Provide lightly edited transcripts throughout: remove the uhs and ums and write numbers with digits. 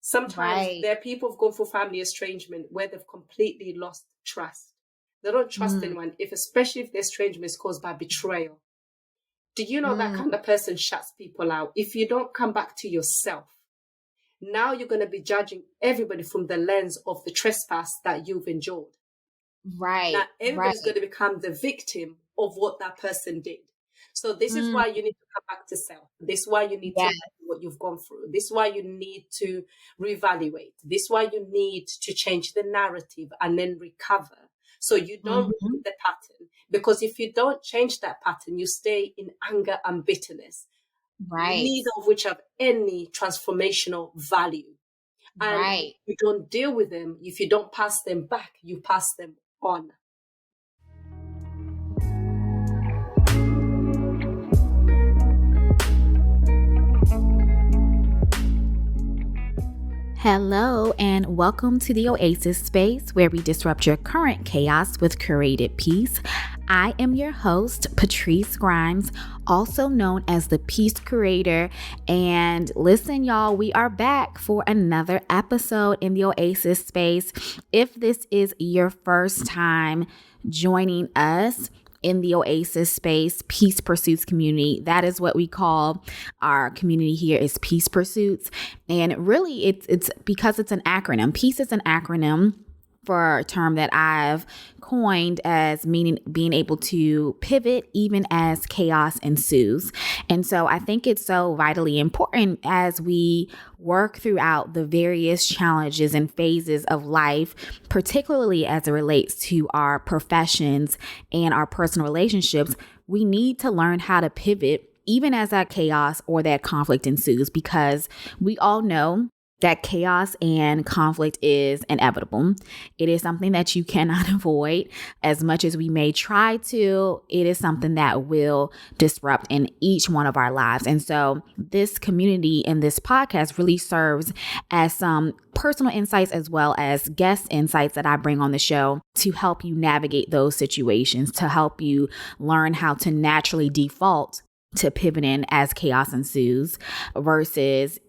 Sometimes Right. there are people who've gone through family estrangement where they've completely lost trust. They don't trust anyone, especially if the estrangement is caused by betrayal. Do you know that kind of person shuts people out? If you don't come back to yourself, now you're going to be judging everybody from the lens of the trespass that you've endured. Right. Now everybody's Right. going to become the victim of what that person did. So this is why you need to come back to self. This is why you need to Yes. know what you've gone through. This is why you need to reevaluate. This is why you need to change the narrative and then recover. So you don't repeat the pattern. Because if you don't change that pattern, you stay in anger and bitterness, Right. neither of which have any transformational value. And Right. if you don't deal with them, if you don't pass them back, you pass them on. Hello, and welcome to the Oasis Space, where we disrupt your current chaos with curated peace. I am your host, Patrice Grimes, also known as the Peace Curator. And listen, y'all, we are back for another episode in the Oasis Space. If this is your first time joining us in the Oasis Space, Peace Pursuits community, that is what we call our community here, is Peace Pursuits. And really, it's because it's an acronym. Peace is an acronym for a term that I've coined as meaning being able to pivot even as chaos ensues. And so I think it's so vitally important as we work throughout the various challenges and phases of life, particularly as it relates to our professions and our personal relationships. We need to learn how to pivot even as that chaos or that conflict ensues, because we all know that chaos and conflict is inevitable. It is something that you cannot avoid. As much as we may try to, it is something that will disrupt in each one of our lives. And so this community and this podcast really serves as some personal insights as well as guest insights that I bring on the show to help you navigate those situations, to help you learn how to naturally default to pivoting as chaos ensues versus,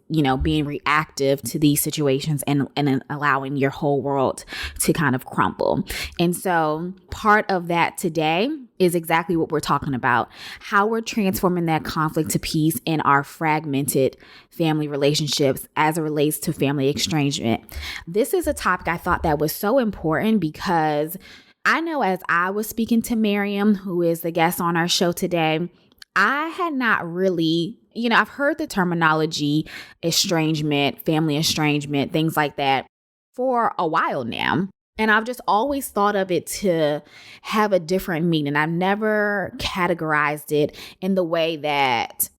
being reactive to these situations and allowing your whole world to kind of crumble. And so part of that today is exactly what we're talking about, how we're transforming that conflict to peace in our fragmented family relationships as it relates to family estrangement. This is a topic I thought that was so important because I know as I was speaking to Mariam, who is the guest on our show today, I had not really, I've heard the terminology estrangement, family estrangement, things like that for a while now. And I've just always thought of it to have a different meaning. I've never categorized it in the way that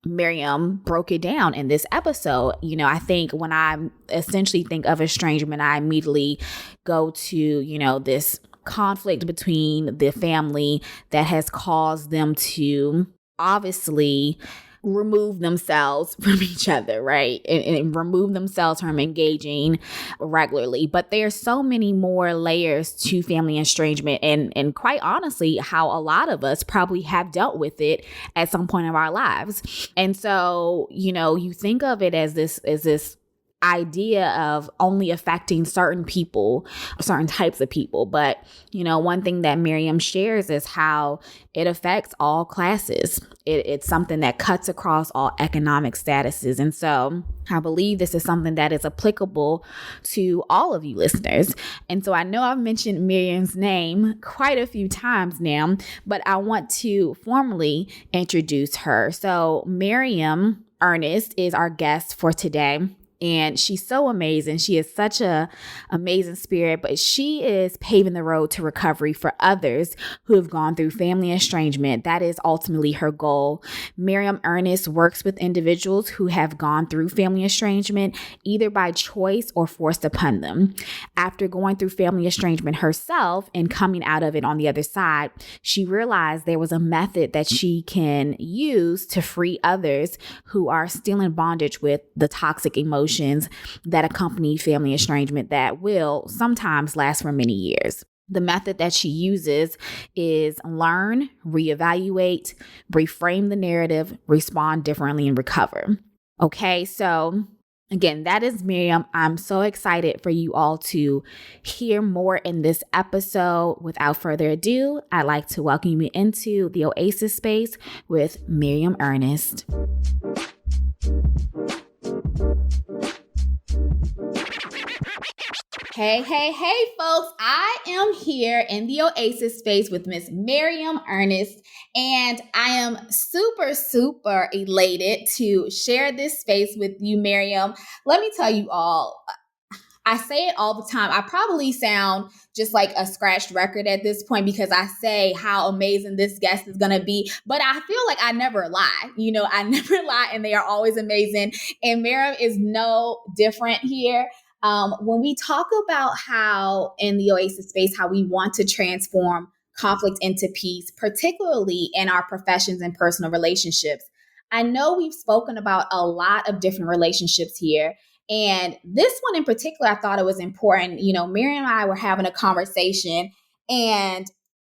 Mariam broke it down in this episode. I think when I essentially think of estrangement, I immediately go to, this conflict between the family that has caused them to obviously remove themselves from each other, right? And remove themselves from engaging regularly. But there's so many more layers to family estrangement and quite honestly, how a lot of us probably have dealt with it at some point of our lives. And so, you think of it as this idea of only affecting certain people, certain types of people. But, one thing that Mariam shares is how it affects all classes. It's something that cuts across all economic statuses. And so I believe this is something that is applicable to all of you listeners. And so I know I've mentioned Mariam's name quite a few times now, but I want to formally introduce her. So Mariam Ernest is our guest for today. And she's so amazing. She is such a amazing spirit, but she is paving the road to recovery for others who have gone through family estrangement. That is ultimately her goal. Mariam Ernest works with individuals who have gone through family estrangement, either by choice or forced upon them. After going through family estrangement herself and coming out of it on the other side, she realized there was a method that she can use to free others who are still in bondage with the toxic emotions that accompany family estrangement that will sometimes last for many years. The method that she uses is learn, reevaluate, reframe the narrative, respond differently, and recover. Okay, so Again, that is Mariam. I'm so excited for you all to hear more in this episode. Without further ado, I'd like to welcome you into the Oasis space with Mariam Ernest. Hey, hey, hey, folks. I am here in the Oasis space with Miss Mariam Ernest, and I am super, super elated to share this space with you, Mariam. Let me tell you all, I say it all the time. I probably sound just like a scratched record at this point because I say how amazing this guest is going to be, but I feel like I never lie. I never lie, and they are always amazing. And Mariam is no different here. When we talk about how in the Oasis space, how we want to transform conflict into peace, particularly in our professions and personal relationships, I know we've spoken about a lot of different relationships here. And this one in particular, I thought it was important. Mariam and I were having a conversation, and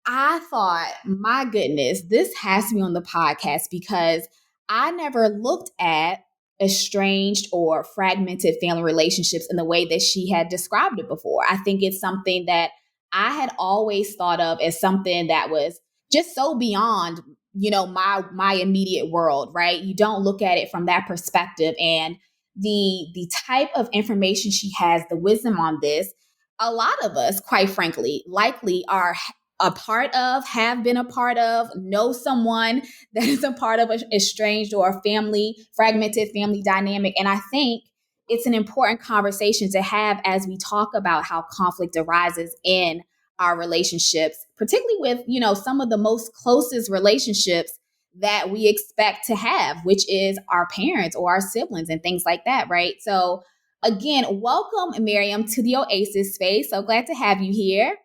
I thought, my goodness, this has to be on the podcast because I never looked at estranged or fragmented family relationships in the way that she had described it before. I think it's something that I had always thought of as something that was just so beyond, my immediate world, right? You don't look at it from that perspective. And the type of information she has, the wisdom on this, a lot of us, quite frankly, likely are a part of, have been a part of, know someone that is a part of an estranged or a fragmented family dynamic. And I think it's an important conversation to have as we talk about how conflict arises in our relationships, particularly with, some of the most closest relationships that we expect to have, which is our parents or our siblings and things like that, right? So again, welcome, Mariam, to the Oasis space. So glad to have you here.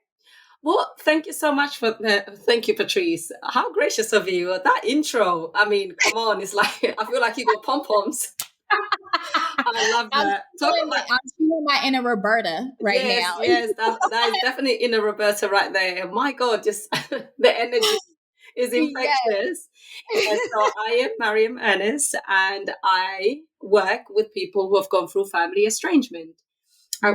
Well, thank you so much thank you, Patrice. How gracious of you. That intro, I mean, come on, it's like, I feel like you got pom-poms. I love that. I'm feeling my inner Roberta right now. Yes, that is definitely inner Roberta right there. My God, just the energy is infectious. Yes, so I am Mariam Ernest, and I work with people who have gone through family estrangement.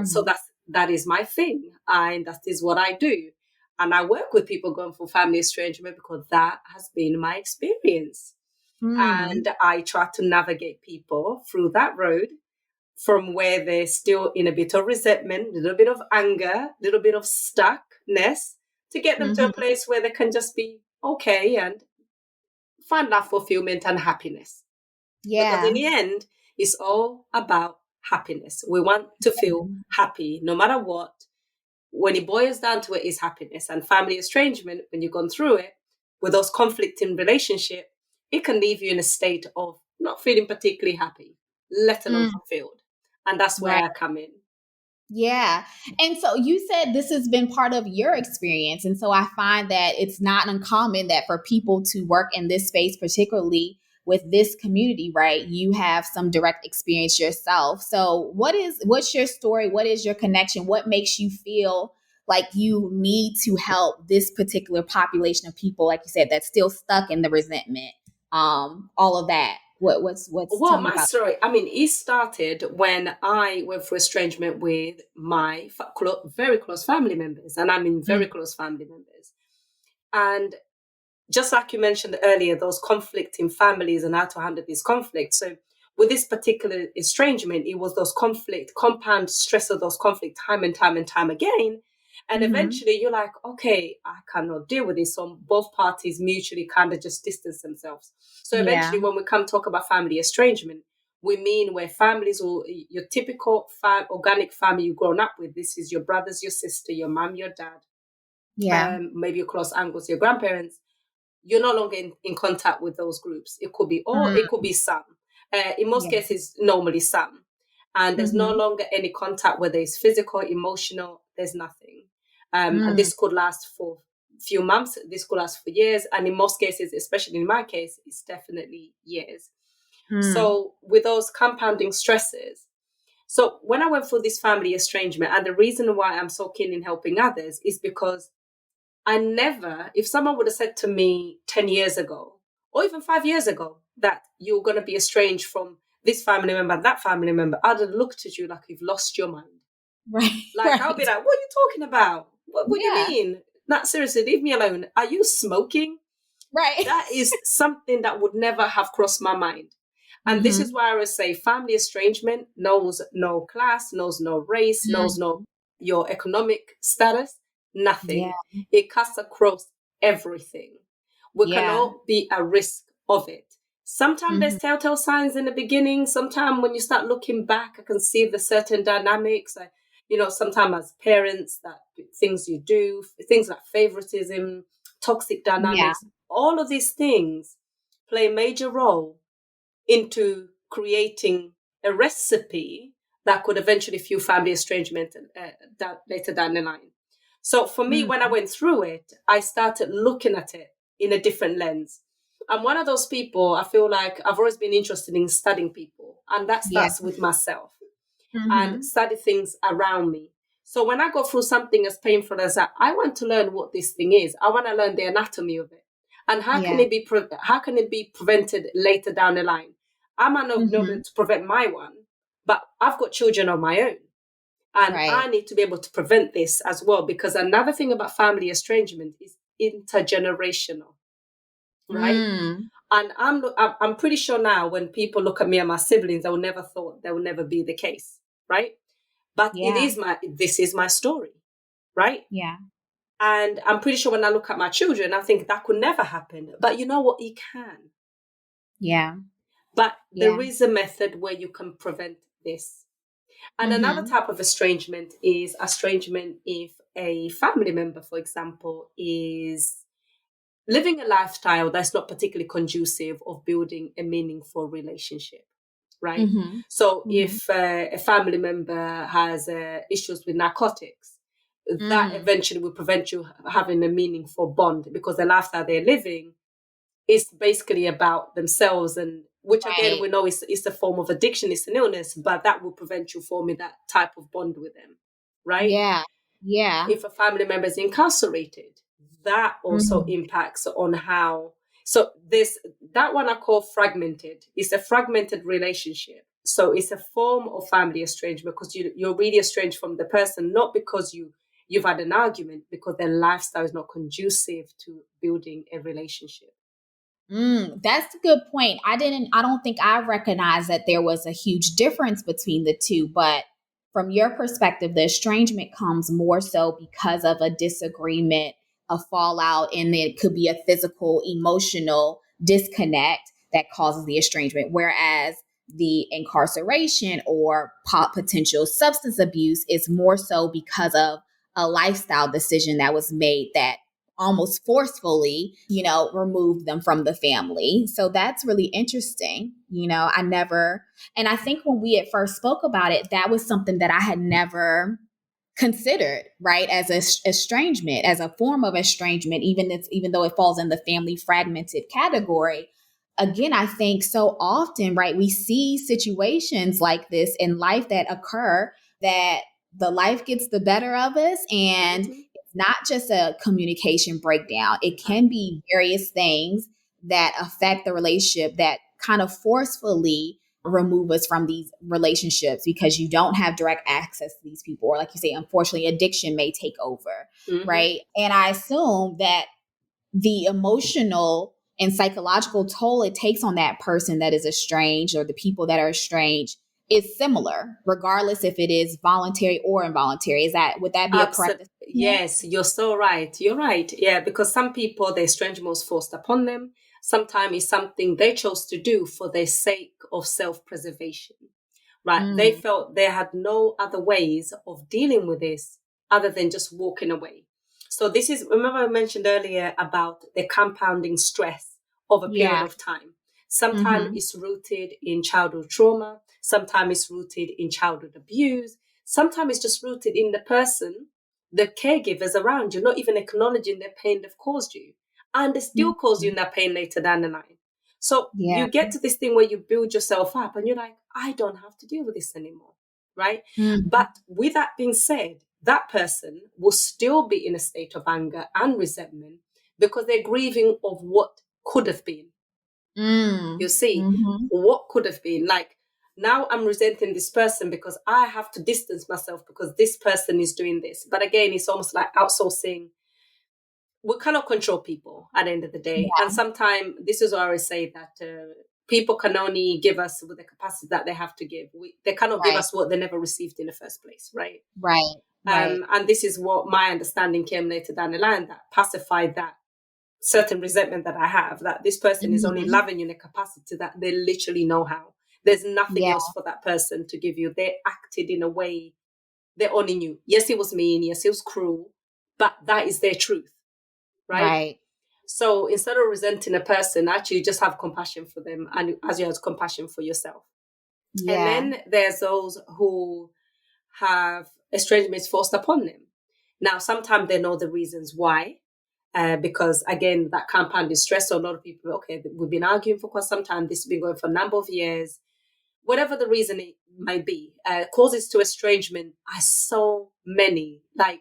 So that is my thing, and that is what I do. And I work with people going through family estrangement because that has been my experience. And I try to navigate people through that road from where they're still in a bit of resentment, a little bit of anger, a little bit of stuckness, to get them to a place where they can just be okay and find that fulfillment and happiness. Yeah. Because in the end, it's all about happiness. We want to feel happy no matter what. When it boils down to it, is happiness. And family estrangement, when you've gone through it, with those conflicting relationships, it can leave you in a state of not feeling particularly happy, let alone fulfilled. And that's where I come in. Yeah. And so you said this has been part of your experience. And so I find that it's not uncommon that for people to work in this space, particularly with this community, right? You have some direct experience yourself. So what's your story? What is your connection? What makes you feel like you need to help this particular population of people, like you said, that's still stuck in the resentment, all of that? What's well, my story, I mean, it started when I went through estrangement with my very close family members, and I mean very close family members. And just like you mentioned earlier, those conflicting families and how to handle these conflicts. So with this particular estrangement, it was those compound stress of those conflicts time and time again. And eventually you're like, okay, I cannot deal with this. So both parties mutually kind of just distance themselves. So eventually when we come talk about family estrangement, we mean where families or your typical organic family you've grown up with. This is your brothers, your sister, your mom, your dad, maybe your close uncles, your grandparents. You're no longer in contact with those groups. It could be all, it could be some. In most cases, normally some. And there's no longer any contact, whether it's physical, emotional, there's nothing. And this could last for a few months. This could last for years. And in most cases, especially in my case, it's definitely years. So with those compounding stresses, so when I went through this family estrangement, and the reason why I'm so keen in helping others is because I never, if someone would have said to me 10 years ago, or even 5 years ago, that you're going to be estranged from this family member, that family member, I'd have looked at you like you've lost your mind. Right. Like, I'll be like, what are you talking about? What do you mean? Not seriously, leave me alone. Are you smoking? Right. That is something that would never have crossed my mind. And this is why I would say family estrangement knows no class, knows no race, knows no your economic status, nothing. Yeah. It cuts across everything. We can all be at risk of it. Sometimes there's telltale signs in the beginning. Sometimes when you start looking back, I can see the certain dynamics. Sometimes as parents, that things you do, things like favoritism, toxic dynamics, all of these things play a major role into creating a recipe that could eventually fuel family estrangement later down the line. So for me, when I went through it, I started looking at it in a different lens. I'm one of those people, I feel like I've always been interested in studying people. And that starts with myself and study things around me. So when I go through something as painful as that, I want to learn what this thing is. I want to learn the anatomy of it. And how can it be prevented later down the line? I might not be able to prevent my one, but I've got children of my own. And I need to be able to prevent this as well, because another thing about family estrangement is intergenerational, right? And I'm pretty sure now when people look at me and my siblings, they will never thought that will never be the case, right? But this is my story, right? Yeah. And I'm pretty sure when I look at my children, I think that could never happen. But you know what? It can. Yeah. But there is a method where you can prevent this. And another type of estrangement is estrangement if a family member, for example, is living a lifestyle that's not particularly conducive of building a meaningful relationship, right? So if a family member has issues with narcotics, that eventually will prevent you having a meaningful bond, because the lifestyle they're living is basically about themselves, and which again we know is a form of addiction, it's an illness, but that will prevent you forming that type of bond with them, right? Yeah. If a family member is incarcerated, that also impacts on how. So this that one I call fragmented. It's a fragmented relationship. So it's a form of family estrangement, because you're really estranged from the person, not because you've had an argument, because their lifestyle is not conducive to building a relationship. That's a good point. I don't think I recognized that there was a huge difference between the two, but from your perspective, the estrangement comes more so because of a disagreement, a fallout, and it could be a physical, emotional disconnect that causes the estrangement. Whereas the incarceration or potential substance abuse is more so because of a lifestyle decision that was made that almost forcefully, remove them from the family. So that's really interesting. And I think when we at first spoke about it, that was something that I had never considered, right? As estrangement, as a form of estrangement, even though it falls in the family fragmented category. Again, I think so often, right, we see situations like this in life that occur, that the life gets the better of us, and not just a communication breakdown. It can be various things that affect the relationship that kind of forcefully remove us from these relationships because you don't have direct access to these people. Or like you say, unfortunately, addiction may take over, right? And I assume that the emotional and psychological toll it takes on that person that is estranged, or the people that are estranged, is similar, regardless if it is voluntary or involuntary. Would that be a correct? Yes, you're so right. You're right. Yeah, because some people, the estrangement was forced upon them. Sometimes it's something they chose to do for the sake of self-preservation, right? They felt they had no other ways of dealing with this other than just walking away. So this is, remember I mentioned earlier about the compounding stress of a period of time. Sometimes it's rooted in childhood trauma. Sometimes it's rooted in childhood abuse. Sometimes it's just rooted in the person, the caregivers around you, not even acknowledging the pain they've caused you. And they still cause you that pain later down the line. So you get to this thing where you build yourself up and you're like, I don't have to deal with this anymore, right? But with that being said, that person will still be in a state of anger and resentment because they're grieving of what could have been. You see, what could have been. Like, Now I'm resenting this person because I have to distance myself because this person is doing this. But again, it's almost like outsourcing. We cannot control people at the end of the day. Yeah. And sometimes this is why I always say that people can only give us with the capacity that they have to give. They cannot give us what they never received in the first place, right? Right. And this is what my understanding came later down the line, that pacified that certain resentment that I have, that this person is only loving you in a capacity that they literally know how. There's nothing else for that person to give you. They acted in a way they only knew. Yes, it was mean. Yes, it was cruel, but that is their truth, right? So instead of resenting a person, actually just have compassion for them, and as you have compassion for yourself. Yeah. And then there's those who have estrangements forced upon them. Now, sometimes they know the reasons why. Because again, that compounded stress. So a lot of people, okay, we've been arguing for quite some time. This has been going for a number of years. Whatever the reason it might be, causes to estrangement are so many. Like,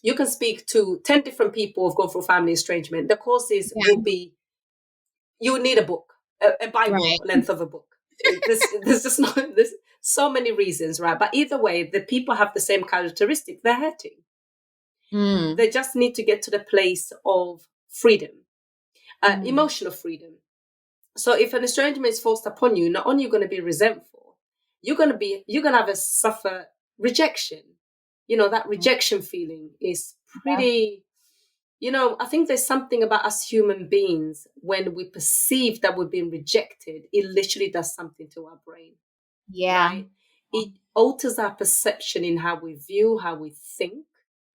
you can speak to 10 different people who've gone through family estrangement. The causes will be, you need a book, a Bible length of a book. There's just not, there's so many reasons, right? But either way, the people have the same characteristic. They're hurting. They just need to get to the place of freedom, emotional freedom. So if an estrangement is forced upon you, not only are you going to be resentful, you're going to have a suffer rejection. You know, that rejection feeling is pretty, I think there's something about us human beings when we perceive that we've been rejected, it literally does something to our brain. Yeah. Right? It alters our perception in how we view, how we think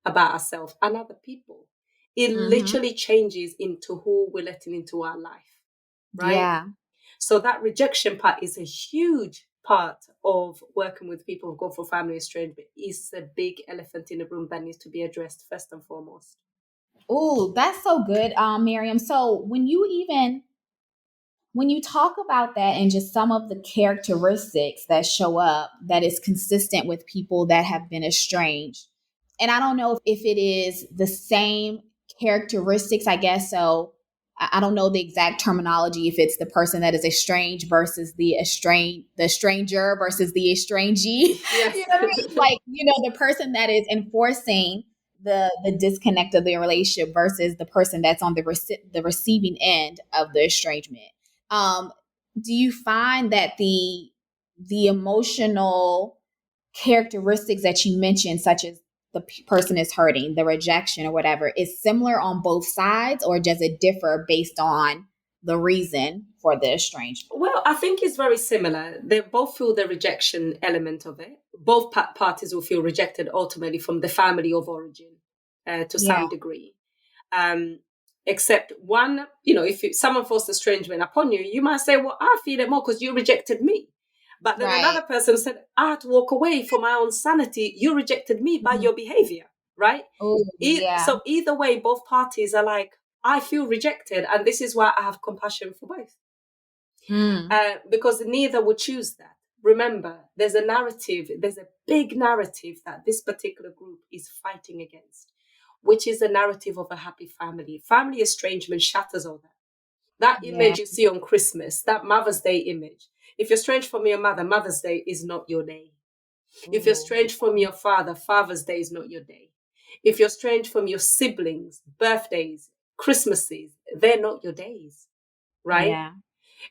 about ourselves and other people. It literally changes into who we're letting into our life, right? Yeah. So that rejection part is a huge part of working with people who go for family estrangement. It's a big elephant in the room that needs to be addressed first and foremost. Oh, that's so good, Mariam. So when you talk about that and just some of the characteristics that show up that is consistent with people that have been estranged, and I don't know if it is the same characteristics, I guess. So I don't know the exact terminology, if it's the person that is estranged versus the stranger versus the estrangee. Yes. You know what I mean? Like, the person that is enforcing the disconnect of the relationship versus the person that's on the receiving end of the estrangement. Do you find that the emotional characteristics that you mentioned, such as the person is hurting, the rejection or whatever, is similar on both sides, or does it differ based on the reason for the estrangement? Well, I think it's very similar. They both feel the rejection element of it. Both parties will feel rejected ultimately from the family of origin to some degree. Except one, if someone forced estrangement upon you, you might say, well, I feel it more because you rejected me. But then another person said, I had to walk away for my own sanity. You rejected me by your behavior, right? So either way, both parties are like, I feel rejected. And this is why I have compassion for both. Because neither would choose that. Remember, there's a big narrative that this particular group is fighting against, which is the narrative of a happy family. Family estrangement shatters all that. That image you see on Christmas, that Mother's Day image. If you're estranged from your mother, Mother's Day is not your day. If you're estranged from your father, Father's Day is not your day. If you're estranged from your siblings, birthdays, Christmases, they're not your days, right? Yeah.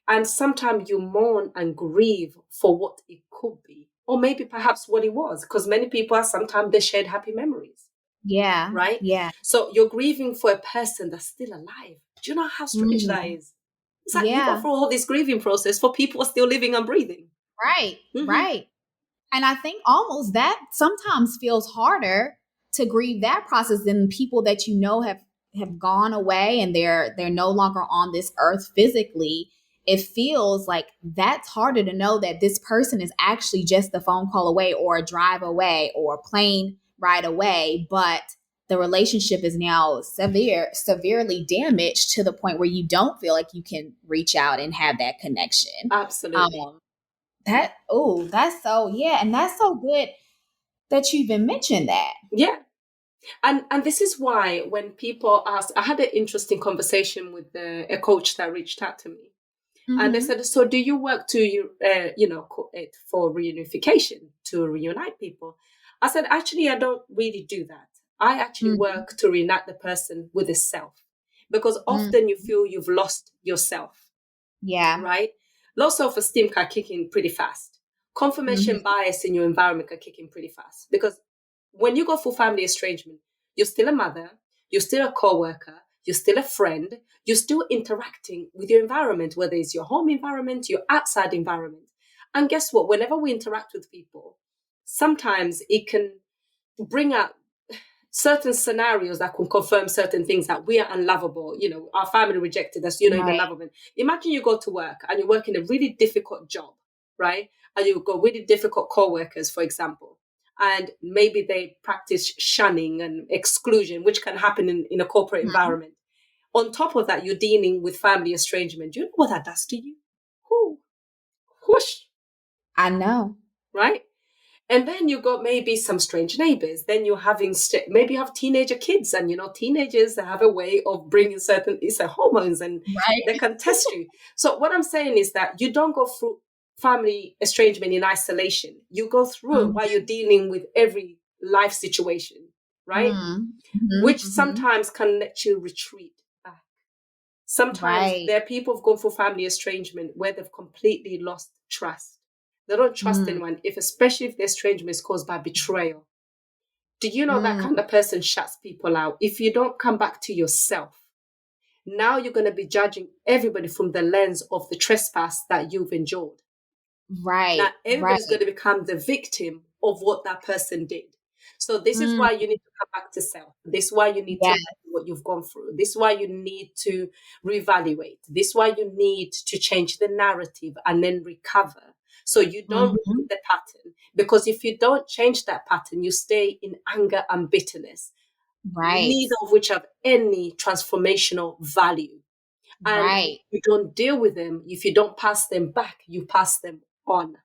And sometimes you mourn and grieve for what it could be, or maybe perhaps what it was, because many people sometimes they shared happy memories. Yeah. Right? Yeah. So you're grieving for a person that's still alive. Do you know how strange that is? It's like you go through all this grieving process for people still living and breathing. Right. Right. And I think almost that sometimes feels harder to grieve that process than people that have gone away and they're no longer on this earth physically. It feels like that's harder to know that this person is actually just a phone call away or a drive away or a plane ride away, but the relationship is now severely damaged to the point where you don't feel like you can reach out and have that connection. Absolutely. That's so, and that's so good that you even mentioned that. Yeah. And this is why when people ask, I had an interesting conversation with a coach that reached out to me. And they said, so do you work to, for reunification, to reunite people? I said, actually, I don't really do that. I actually work to reunite the person with the self, because often you feel you've lost yourself. Yeah. Right? Low self-esteem can kick in pretty fast. Confirmation bias in your environment can kick in pretty fast, because when you go for family estrangement, you're still a mother, you're still a co-worker, you're still a friend, you're still interacting with your environment, whether it's your home environment, your outside environment. And guess what? Whenever we interact with people, sometimes it can bring out certain scenarios that can confirm certain things, that we are unlovable. Our family rejected us, you're not even lovable. Imagine you go to work and you work in a really difficult job, right? And you've got really difficult co-workers, for example, and maybe they practice shunning and exclusion, which can happen in a corporate environment. On top of that, you're dealing with family estrangement. Do you know what that does to you? Whoosh. I know. Right? And then you got maybe some strange neighbors. Then you're having, maybe you have teenager kids, and, teenagers have a way of bringing certain hormones, and they can test you. So what I'm saying is that you don't go through family estrangement in isolation. You go through it while you're dealing with every life situation, right? Which sometimes can let you retreat back. Sometimes there are people who've gone through family estrangement where they've completely lost trust. They don't trust anyone, especially if the estrangement is caused by betrayal. Do you know that kind of person shuts people out? If you don't come back to yourself, now you're going to be judging everybody from the lens of the trespass that you've endured. Right. Now everybody's going to become the victim of what that person did. So this is why you need to come back to self. This is why you need to know what you've gone through. This is why you need to reevaluate. This is why you need to change the narrative and then recover. So you don't repeat the pattern, because if you don't change that pattern, you stay in anger and bitterness, neither of which have any transformational value. And if you don't deal with them, if you don't pass them back, you pass them on.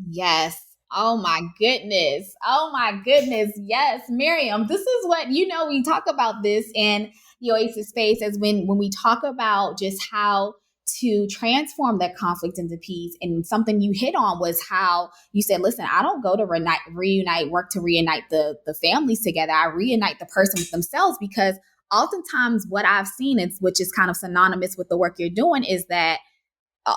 Yes. Oh my goodness. Oh my goodness. Yes, Mariam, this is what, we talk about this in the Oasis space, as when we talk about just how to transform that conflict into peace. And something you hit on was how you said, listen, I don't go to work to reunite the families together. I reunite the person with themselves, because oftentimes what I've seen is, which is kind of synonymous with the work you're doing, is that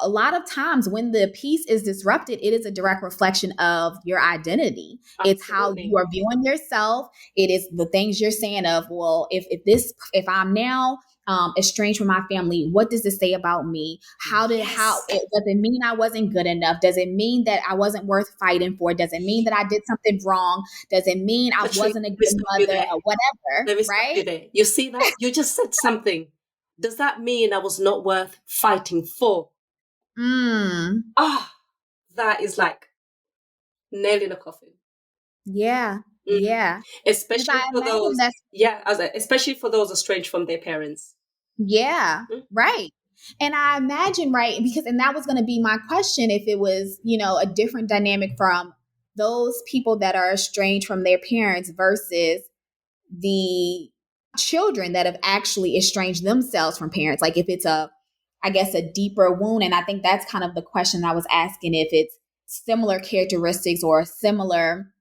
a lot of times when the peace is disrupted, it is a direct reflection of your identity. Absolutely. It's how you are viewing yourself. It is the things you're saying of, well, if I'm now estranged from my family, what does this say about me? Does it mean I wasn't good enough? Does it mean that I wasn't worth fighting for? Does it mean that I did something wrong? Does it mean I wasn't a good mother or whatever? Right? You see that? You just said something. Does that mean I was not worth fighting for? That is like nail in a coffin. Yeah. Yeah. Especially for those. Especially for those estranged from their parents. Yeah. Right. And I imagine, and that was going to be my question, if it was, a different dynamic from those people that are estranged from their parents versus the children that have actually estranged themselves from parents. Like if it's a deeper wound. And I think that's kind of the question I was asking, if it's similar characteristics or similar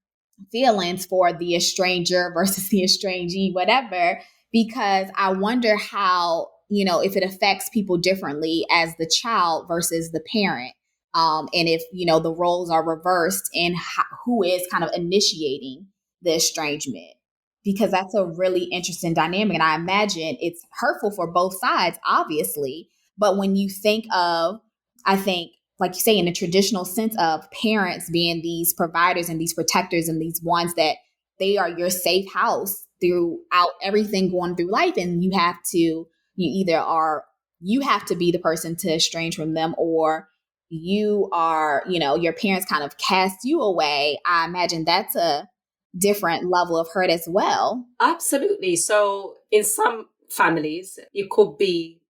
feelings for the estranger versus the estrangee, whatever, because I wonder how, if it affects people differently as the child versus the parent. And if, the roles are reversed and who is kind of initiating the estrangement, because that's a really interesting dynamic. And I imagine it's hurtful for both sides, obviously. But when you think of, I think, like you say, in a traditional sense of parents being these providers and these protectors and these ones that they are your safe house throughout everything going through life. And you have to be the person to estrange from them, or you are, your parents kind of cast you away. I imagine that's a different level of hurt as well. Absolutely. So in some families, it could be,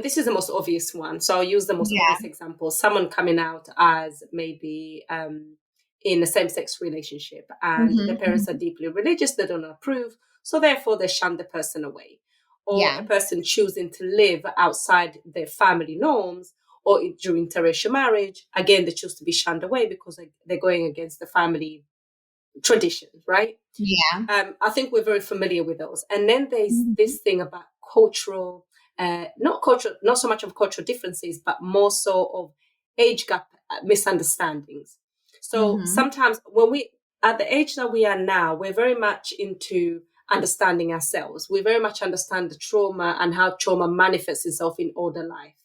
this is the most obvious one. So I'll use the most obvious example. Someone coming out as maybe in a same-sex relationship, and the parents are deeply religious, they don't approve, so therefore they shun the person away. Or a person choosing to live outside their family norms, or during interracial marriage, again, they choose to be shunned away because they're going against the family tradition, right? Yeah. I think we're very familiar with those. And then there's this thing about cultural, not so much of cultural differences, but more so of age gap misunderstandings. So sometimes when we, at the age that we are now, we're very much into understanding ourselves. We very much understand the trauma and how trauma manifests itself in older life.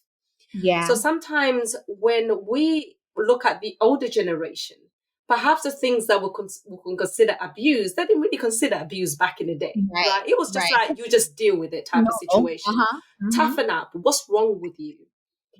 Yeah. So sometimes when we look at the older generation, perhaps the things that we can consider abuse, they didn't really consider abuse back in the day, right? It was just like, you just deal with it type of situation. Toughen up. What's wrong with you?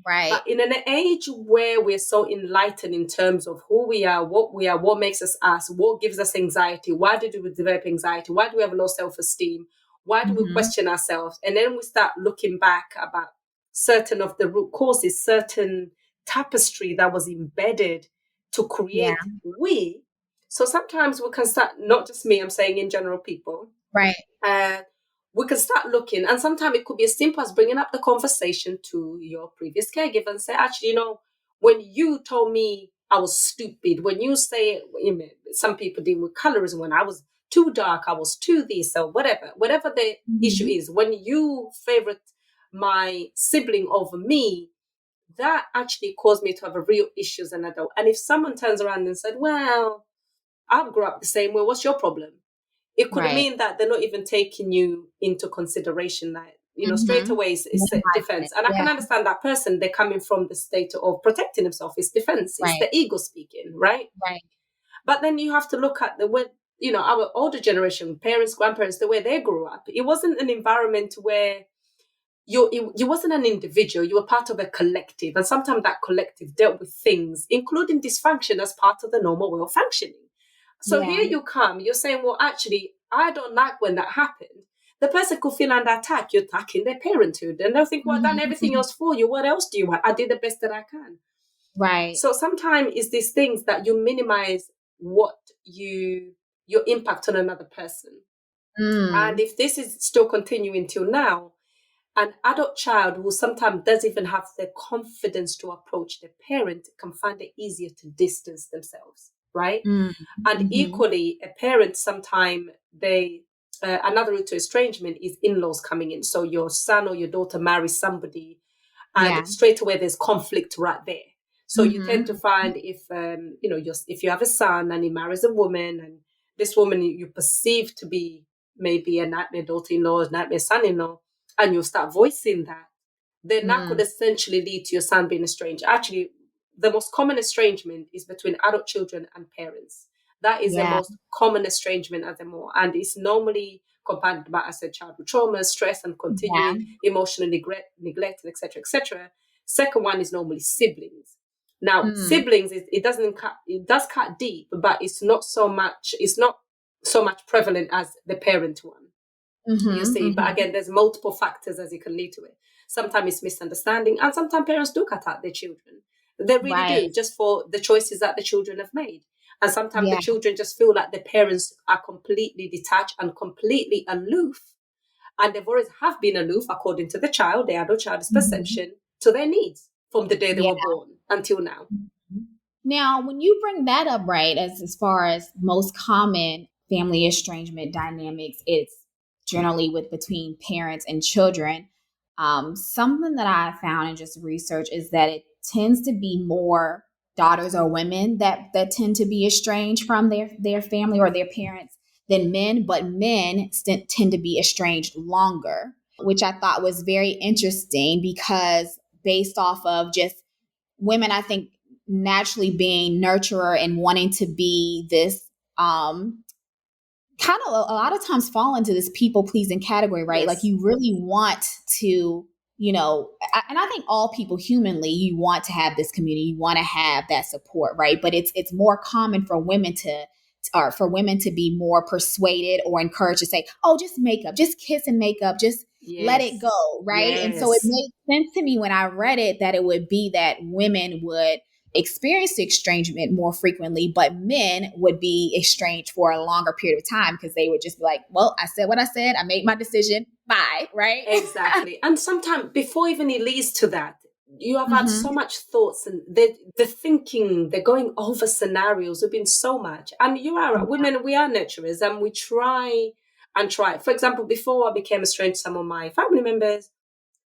Right. But in an age where we're so enlightened in terms of who we are, what makes us us, what gives us anxiety, why do we develop anxiety, why do we have low self-esteem, why do we question ourselves? And then we start looking back about certain of the root causes, certain tapestry that was embedded to create we. So sometimes we can start, not just me, I'm saying in general people. Right. We can start looking, and sometimes it could be as simple as bringing up the conversation to your previous caregiver and say, actually, when you told me I was stupid, when you say, some people deal with colorism, when I was too dark, I was too this, or whatever the issue is, when you favorite my sibling over me, that actually caused me to have a real issue as an adult. And if someone turns around and said, well, I grew up the same way, what's your problem? It could mean that they're not even taking you into consideration. That, straight away it's defense. And I can understand that person, they're coming from the state of protecting themselves. It's defense. It's the ego speaking, right? Right. But then you have to look at the way, our older generation, parents, grandparents, the way they grew up. It wasn't an environment where you wasn't an individual, you were part of a collective. And sometimes that collective dealt with things, including dysfunction, as part of the normal way of functioning. So here you come, you're saying, well, actually, I don't like when that happened. The person could feel under attack. You're attacking their parenthood. And they'll think, well, I've done everything else for you. What else do you want? I did the best that I can. Right. So sometimes it's these things that you minimize your impact on another person. And if this is still continuing till now, an adult child who sometimes doesn't even have the confidence to approach the parent can find it easier to distance themselves. Right. And equally, a parent sometimes another route to estrangement is in-laws coming in. So your son or your daughter marries somebody and straight away there's conflict right there. So you tend to find if you have a son and he marries a woman, and this woman you perceive to be maybe a nightmare daughter-in-law, a nightmare son-in-law, and you start voicing that, then that could essentially lead to your son being estranged. Actually, the most common estrangement is between adult children and parents. That is the most common estrangement as a more, and it's normally compounded by, as I said, childhood trauma, stress, and continuing emotional neglect, etc., etc. Second one is normally siblings. Now, siblings, it does cut deep, but it's not so much prevalent as the parent one. You see, but again, there's multiple factors as it can lead to it. Sometimes it's misunderstanding, and sometimes parents do cut out their children. They really do, just for the choices that the children have made. And sometimes the children just feel like the parents are completely detached and completely aloof. And they've always have been aloof, according to the child, the adult child's perception, to their needs from the day they were born until now. Now, when you bring that up, right, as far as most common family estrangement dynamics, it's generally between parents and children. Something that I found in just research is that it tends to be more daughters or women that tend to be estranged from their family or their parents than men, but men tend to be estranged longer, which I thought was very interesting because based off of just women, I think, naturally being nurturer and wanting to be this kind of a lot of times fall into this people-pleasing category, right? Yes. Like you really want to, and I think all people humanly, you want to have this community, you want to have that support, right? But it's more common for women to be more persuaded or encouraged to say, oh, just makeup, just kiss and makeup, just let it go, right? Yes. And so it made sense to me when I read it that it would be that women would experience the estrangement more frequently, but men would be estranged for a longer period of time because they would just be like, well, I said what I said. I made my decision. Bye. Right? Exactly. And sometimes before even it leads to that, you have had so much thoughts, and the thinking, they're going over scenarios. There've been so much. And you are women, we are nurturers, and we try and try. For example, before I became estranged to some of my family members,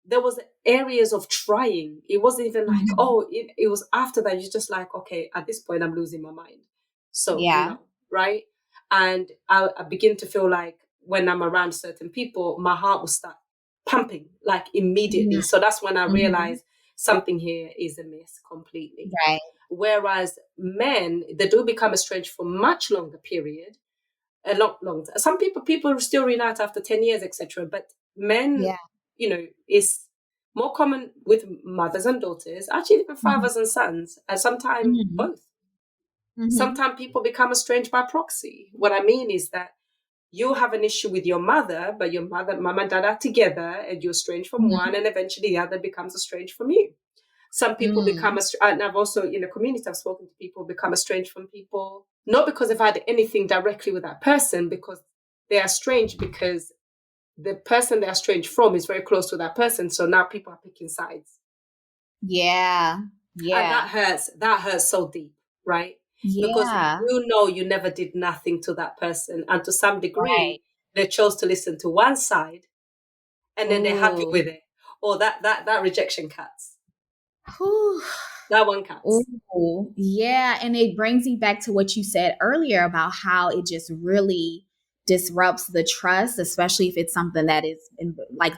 there was areas of trying. It wasn't even like, it was after that. You're just like, okay, at this point, I'm losing my mind. So, no, right? And I begin to feel like when I'm around certain people, my heart will start pumping like immediately. So that's when I realized something here is amiss completely. Right. Whereas men, they do become estranged for much longer period, a lot longer. Some people still reunite after 10 years, etc. But men, is more common with mothers and daughters, actually even fathers and sons, and sometimes both. Sometimes people become estranged by proxy. What I mean is that you have an issue with your mother, but your mom and dad are together, and you're estranged from one, and eventually the other becomes estranged from you. Some people become, and I've also, in the community, I've spoken to people become estranged from people, not because they've had anything directly with that person, because they are estranged because the person they're estranged from is very close to that person. So now people are picking sides. Yeah. Yeah. And that hurts so deep, right? Yeah. Because you never did nothing to that person. And to some degree, they chose to listen to one side, and then they're happy with it. Or that rejection cuts. Whew. That one cuts. Ooh, yeah. And it brings me back to what you said earlier about how it just really disrupts the trust, especially if it's something that is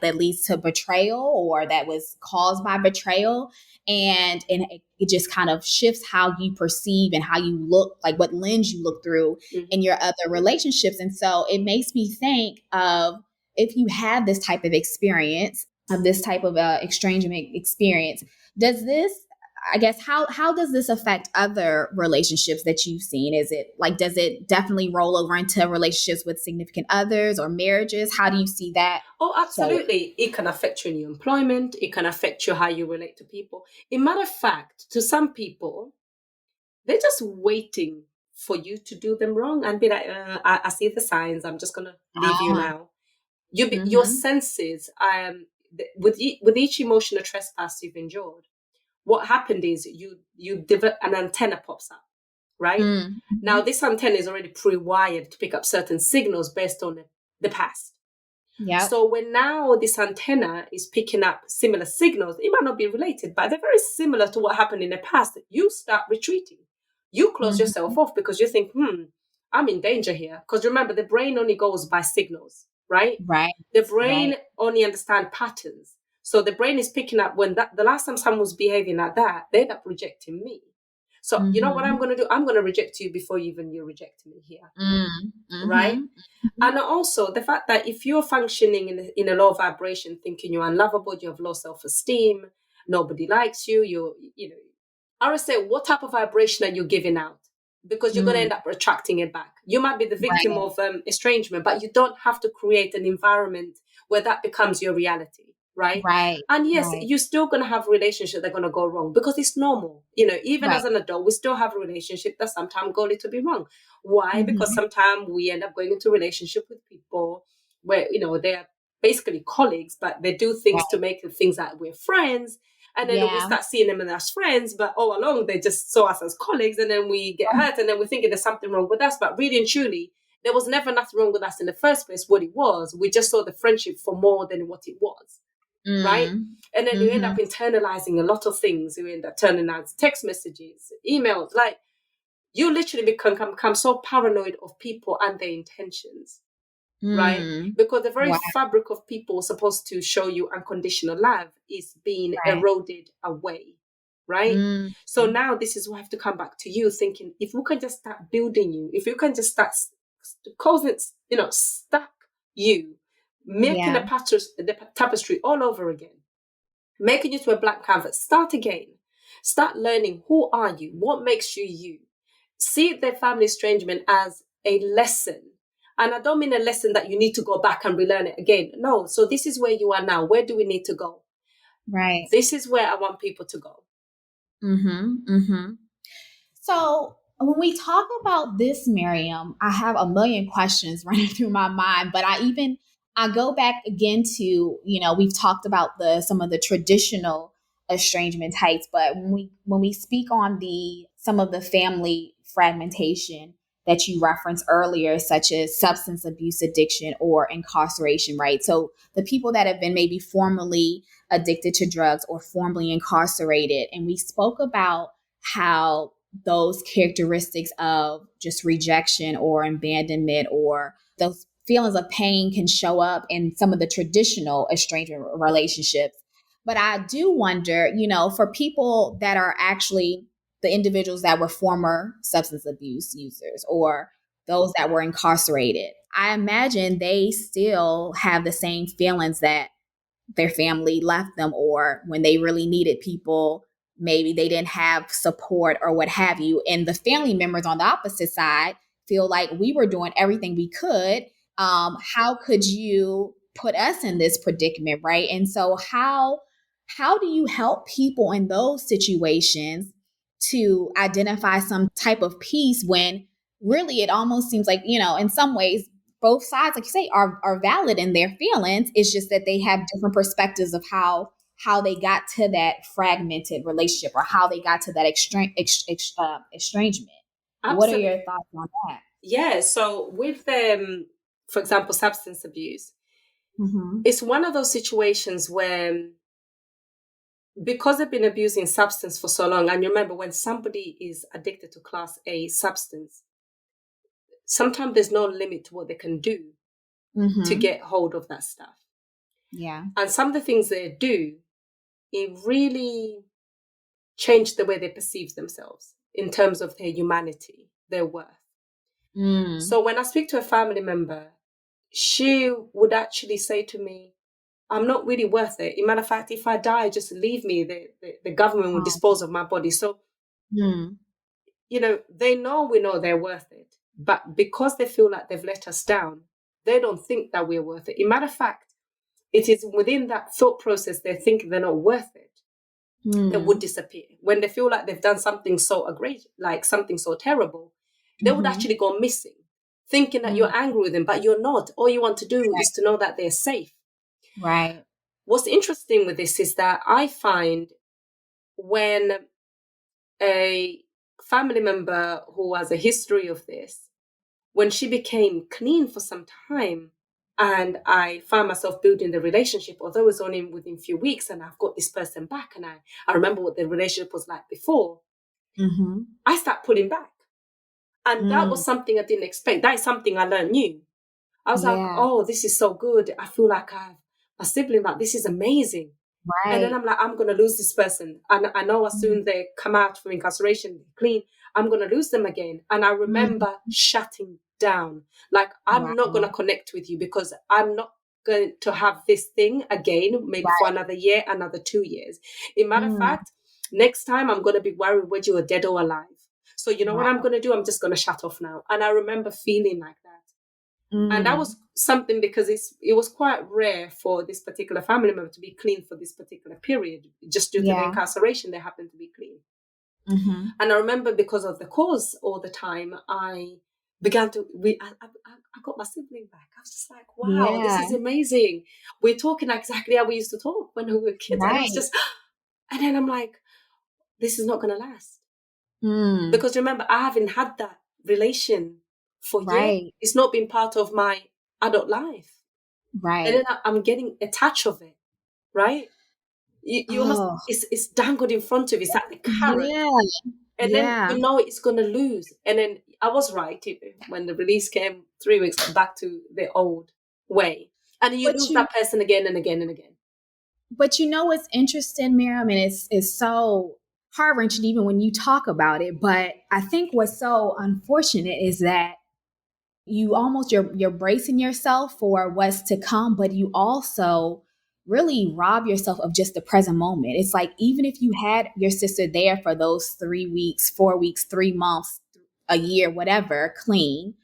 that leads to betrayal or that was caused by betrayal. And it just kind of shifts how you perceive and how you look, like what lens you look through in your other relationships. And so it makes me think of, if you have this type of experience, of this type of estrangement experience, does this, I guess, how does this affect other relationships that you've seen? Is it like, does it definitely roll over into relationships with significant others or marriages? How do you see that? Oh, absolutely. It can affect you in your employment. It can affect you how you relate to people. In matter of fact, to some people, they're just waiting for you to do them wrong and be like, I see the signs. I'm just going to leave you now. Your senses, with each emotional trespass you've endured, what happened is you develop an antenna pops up, right? Now, this antenna is already pre-wired to pick up certain signals based on the past. Yeah. So when now this antenna is picking up similar signals, it might not be related, but they're very similar to what happened in the past. You start retreating. You close yourself off because you think, I'm in danger here. Because remember, the brain only goes by signals, right? Right. The brain only understands patterns. So the brain is picking up when the last time someone was behaving like that, they end up rejecting me. So you know what I'm going to do? I'm going to reject you before you reject me here. Right? And also the fact that if you're functioning in a low vibration, thinking you're unlovable, you have low self-esteem, nobody likes you, I would say, what type of vibration are you giving out? Because you're going to end up attracting it back. You might be the victim of estrangement, but you don't have to create an environment where that becomes your reality. Right. And yes, you're still going to have relationships that are going to go wrong because it's normal. Even as an adult, we still have a relationship that sometimes go a little bit wrong. Why? Because sometimes we end up going into a relationship with people where, they're basically colleagues, but they do things to make things that we're friends. And then we start seeing them as friends, but all along they just saw us as colleagues, and then we get hurt, and then we're thinking there's something wrong with us. But really and truly, there was never nothing wrong with us in the first place. What it was, we just saw the friendship for more than what it was. Right? And then you end up internalizing a lot of things. You end up turning out text messages, emails. Like, you literally become so paranoid of people and their intentions. Right? Because the very fabric of people supposed to show you unconditional love is being eroded away. Right? So now this is why I have to come back to you thinking, if we can just start building you, if you can just start causing, stack you, making the tapestry all over again, making you to a blank canvas, start again, start learning, who are you? What makes you you? See the family estrangement as a lesson. And I don't mean a lesson that you need to go back and relearn it again. No. So this is where you are now. Where do we need to go? Right. This is where I want people to go. So when we talk about this, Mariam, I have a million questions running through my mind, but I go back again to, we've talked about some of the traditional estrangement types, but when we speak on some of the family fragmentation that you referenced earlier, such as substance abuse addiction or incarceration, right? So the people that have been maybe formerly addicted to drugs or formerly incarcerated, and we spoke about how those characteristics of just rejection or abandonment or those feelings of pain can show up in some of the traditional estrangement relationships. But I do wonder, for people that are actually the individuals that were former substance abuse users or those that were incarcerated, I imagine they still have the same feelings that their family left them, or when they really needed people, maybe they didn't have support or what have you. And the family members on the opposite side feel like we were doing everything we could. How could you put us in this predicament, right? And so how do you help people in those situations to identify some type of peace when really it almost seems like, in some ways, both sides, like you say, are valid in their feelings. It's just that they have different perspectives of how they got to that fragmented relationship or how they got to that estrangement. Absolutely. What are your thoughts on that? Yeah, so with for example, substance abuse, it's one of those situations where, because they've been abusing substance for so long, and you remember when somebody is addicted to class A substance, sometimes there's no limit to what they can do to get hold of that stuff. Yeah. And some of the things they do, it really changed the way they perceive themselves in terms of their humanity, their worth. So when I speak to a family member, she would actually say to me, I'm not really worth it. As a matter of fact, if I die, just leave me. The government will dispose of my body. So, they know we know they're worth it. But because they feel like they've let us down, they don't think that we're worth it. As a matter of fact, it is within that thought process they think they're not worth it. They would disappear. When they feel like they've done something so egregious, like something so terrible, they would actually go missing, thinking that you're angry with them, but you're not. All you want to do is to know that they're safe. Right. What's interesting with this is that I find when a family member who has a history of this, when she became clean for some time and I found myself building the relationship, although it was only within a few weeks and I've got this person back and I remember what the relationship was like before, I start pulling back. And that was something I didn't expect. That is something I learned new. I was like, oh, this is so good. I feel like I have a sibling back. This is amazing. Right. And then I'm like, I'm going to lose this person. And I know as soon they come out from incarceration, clean, I'm going to lose them again. And I remember shutting down. Like, I'm not going to connect with you because I'm not going to have this thing again, maybe for another year, another 2 years. In matter of fact, next time I'm going to be worried whether you're dead or alive. So you know what I'm going to do? I'm just going to shut off now. And I remember feeling like that. And that was something because it was quite rare for this particular family member to be clean for this particular period. Just due to the incarceration, they happened to be clean. And I remember because of the cause all the time, I began to, I got my sibling back. I was just like, wow, this is amazing. We're talking exactly how we used to talk when we were kids. And it was just, and then I'm like, this is not going to last. Because remember, I haven't had that relation for years. It's not been part of my adult life. Right. And then I'm getting attached of it. Right. You almost, it's dangled in front of you. It's like the carrot. Yeah. And then you know it's going to lose. And then I was right when the release came 3 weeks back to the old way. And you lose that person again and again and again. But what's interesting, Mariam, and it's so heart-wrenching even when you talk about it. But I think what's so unfortunate is that you almost, you're bracing yourself for what's to come, but you also really rob yourself of just the present moment. It's like, even if you had your sister there for those 3 weeks, 4 weeks, 3 months, a year, whatever, clean,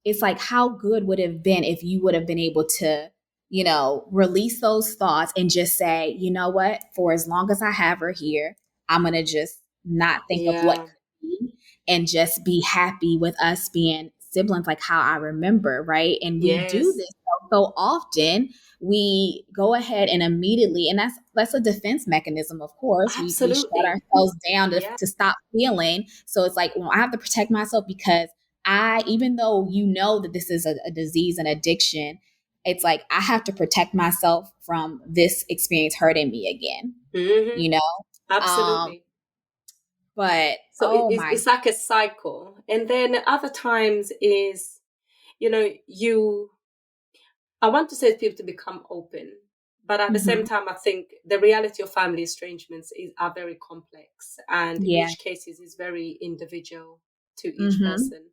it's like, how good would it have been if you would have been able to, release those thoughts and just say, you know what, for as long as I have her here, I'm going to just not think of what could be and just be happy with us being siblings, like how I remember, right? And we do this so so often we go ahead and immediately, and that's a defense mechanism, of course. We shut Absolutely. ourselves down Yeah. to stop feeling. So it's like, well, I have to protect myself because even though you know that this is a disease and addiction, it's like I have to protect myself from this experience hurting me again, Mm-hmm. you know? Absolutely. But So it's like a cycle. And then other times is, I want to say people to become open, but at the same time, I think the reality of family estrangements are very complex, and each case is very individual to each person.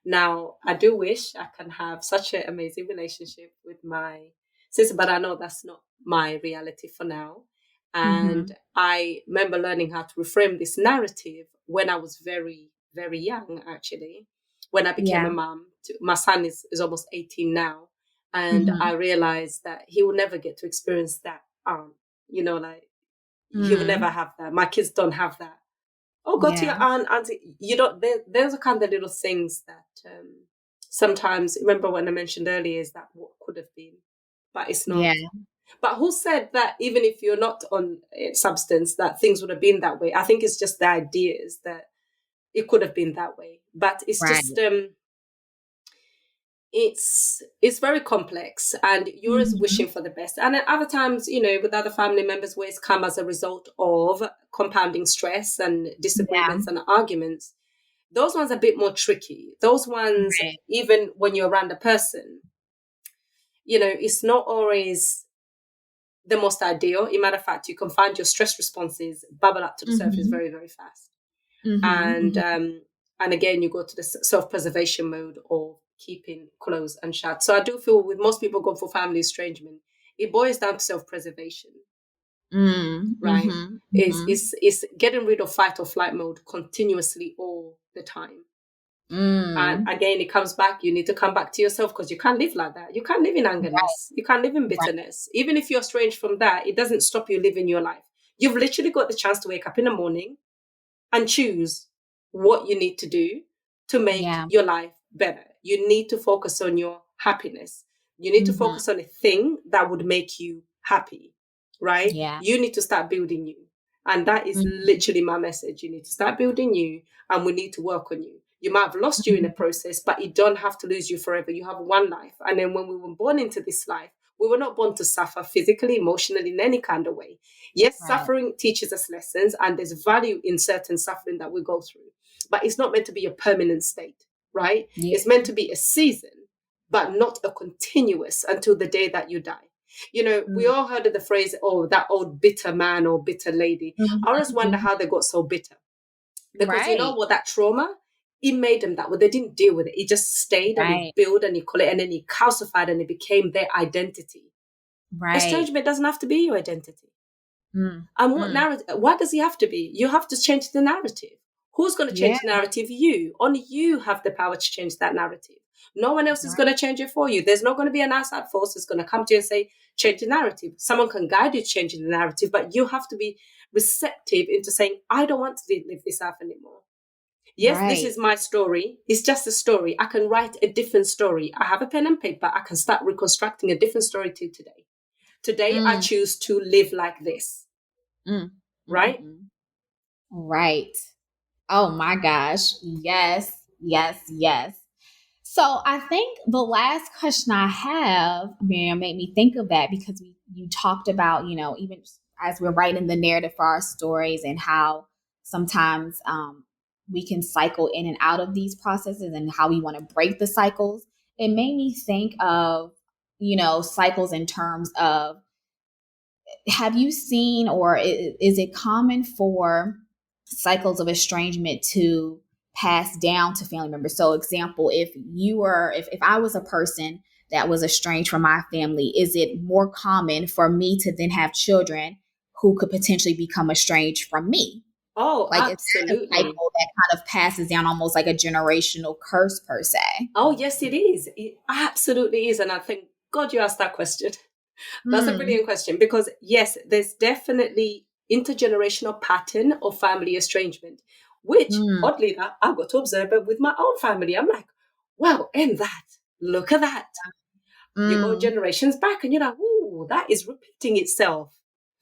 Now, I do wish I can have such an amazing relationship with my sister, but I know that's not my reality for now. And I remember learning how to reframe this narrative when I was very, very young, actually, when I became a mom. My son is almost 18 now. And I realized that he will never get to experience that. He will never have that. My kids don't have that. Oh, go to your aunt, auntie. You don't. There's a kind of little things that sometimes. Remember when I mentioned earlier is that what could have been, but it's not. Yeah. But who said that even if you're not on substance, that things would have been that way? I think it's just the ideas that it could have been that way. But it's just it's very complex, and you're always wishing for the best. And at other times, with other family members, where it's come as a result of compounding stress and disagreements and arguments, those ones are a bit more tricky. Those ones, even when you're around a person, it's not always the most ideal. In matter of fact, you can find your stress responses bubble up to the surface very, very fast. And again, you go to the self-preservation mode or keeping close and shut. So I do feel with most people going for family estrangement, it boils down to self-preservation, right? It's getting rid of fight or flight mode continuously all the time. And again, it comes back. You need to come back to yourself because you can't live like that. You can't live in angerness. You can't live in bitterness. Even if you're estranged from that, it doesn't stop you living your life. You've literally got the chance to wake up in the morning and choose what you need to do to make your life better. You need to focus on your happiness. You need to focus on a thing that would make you happy, right? Yeah. You need to start building you. And that is literally my message. You need to start building you, and we need to work on you. You might have lost you in the process, but you don't have to lose you forever. You have one life. And then when we were born into this life, we were not born to suffer physically, emotionally, in any kind of way. Yes, suffering teaches us lessons, and there's value in certain suffering that we go through. But it's not meant to be a permanent state, right? Yeah. It's meant to be a season, but not a continuous until the day that you die. We all heard of the phrase, oh, that old bitter man or bitter lady. I always wonder how they got so bitter. Because you know what, that trauma, it made them that way. They didn't deal with it. It just stayed and it built and it collect, and then it calcified and it became their identity. Estrangement doesn't have to be your identity. And what narrative? Why does it have to be? You have to change the narrative. Who's going to change the narrative? You. Only you have the power to change that narrative. No one else is going to change it for you. There's not going to be an outside force that's going to come to you and say, change the narrative. Someone can guide you to change the narrative, but you have to be receptive into saying, I don't want to live this life anymore. Yes, this is my story. It's just a story. I can write a different story. I have a pen and paper. I can start reconstructing a different story to today. Today, I choose to live like this. Right? Right. Oh my gosh. Yes, yes, yes. So I think the last question I have, Mariam, made me think of that because you talked about, even as we're writing the narrative for our stories and how sometimes we can cycle in and out of these processes and how we want to break the cycles. It made me think of, cycles in terms of, have you seen, or is it common for cycles of estrangement to pass down to family members? So example, if I was a person that was estranged from my family, is it more common for me to then have children who could potentially become estranged from me? Oh, like absolutely. It's a cycle that kind of passes down almost like a generational curse per se. Oh, yes, it is. It absolutely is. And I think, God, you asked that question. That's a brilliant question because, yes, there's definitely intergenerational pattern of family estrangement, which, oddly enough, I got to observe it with my own family. I'm like, wow, and that, look at that. You go generations back and you're like, ooh, that is repeating itself.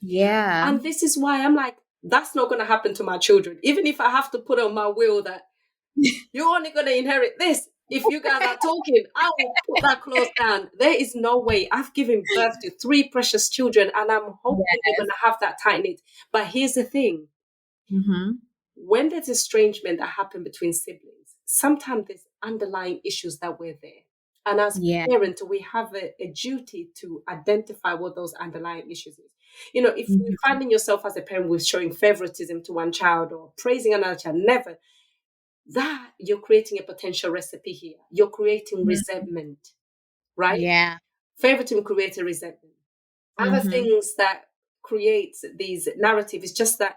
Yeah. And this is why I'm like, that's not going to happen to my children. Even if I have to put on my will that you're only going to inherit this. If you guys are talking, I will put that clause down. There is no way. I've given birth to 3 precious children and I'm hoping they're going to have that tight knit. But here's the thing. When there's estrangement that happen between siblings, sometimes there's underlying issues that were there. And as parents, we have a duty to identify what those underlying issues is. You know, if you're finding yourself as a parent with showing favoritism to one child or praising another child, never. That you're creating a potential recipe here. You're creating resentment, right? Yeah. Favoritism creates a resentment. Other things that creates these narratives is just that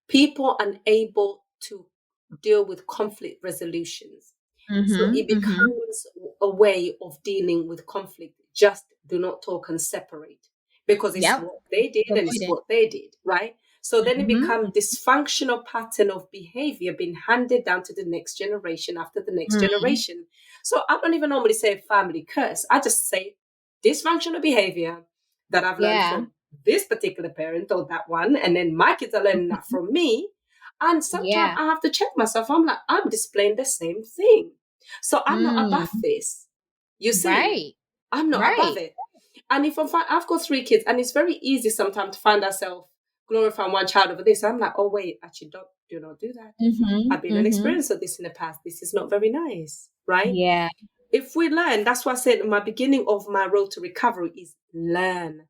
people are unable to deal with conflict resolutions. So it becomes a way of dealing with conflict. Just do not talk and separate because it's what they did and it's what they did, right? So then it becomes dysfunctional pattern of behavior being handed down to the next generation after the next generation. So I don't even normally say family curse. I just say dysfunctional behavior that I've learned from this particular parent or that one. And then my kids are learning that from me. And sometimes I have to check myself. I'm like, I'm displaying the same thing. So I'm not above this. You see, I'm not above it. And if I've got 3 kids and it's very easy sometimes to find ourselves glorifying one child over this. I'm like, oh, wait, actually, do not do that. I've been an experience of this in the past. This is not very nice, right? Yeah. If we learn, that's why I said my beginning of my road to recovery is learn.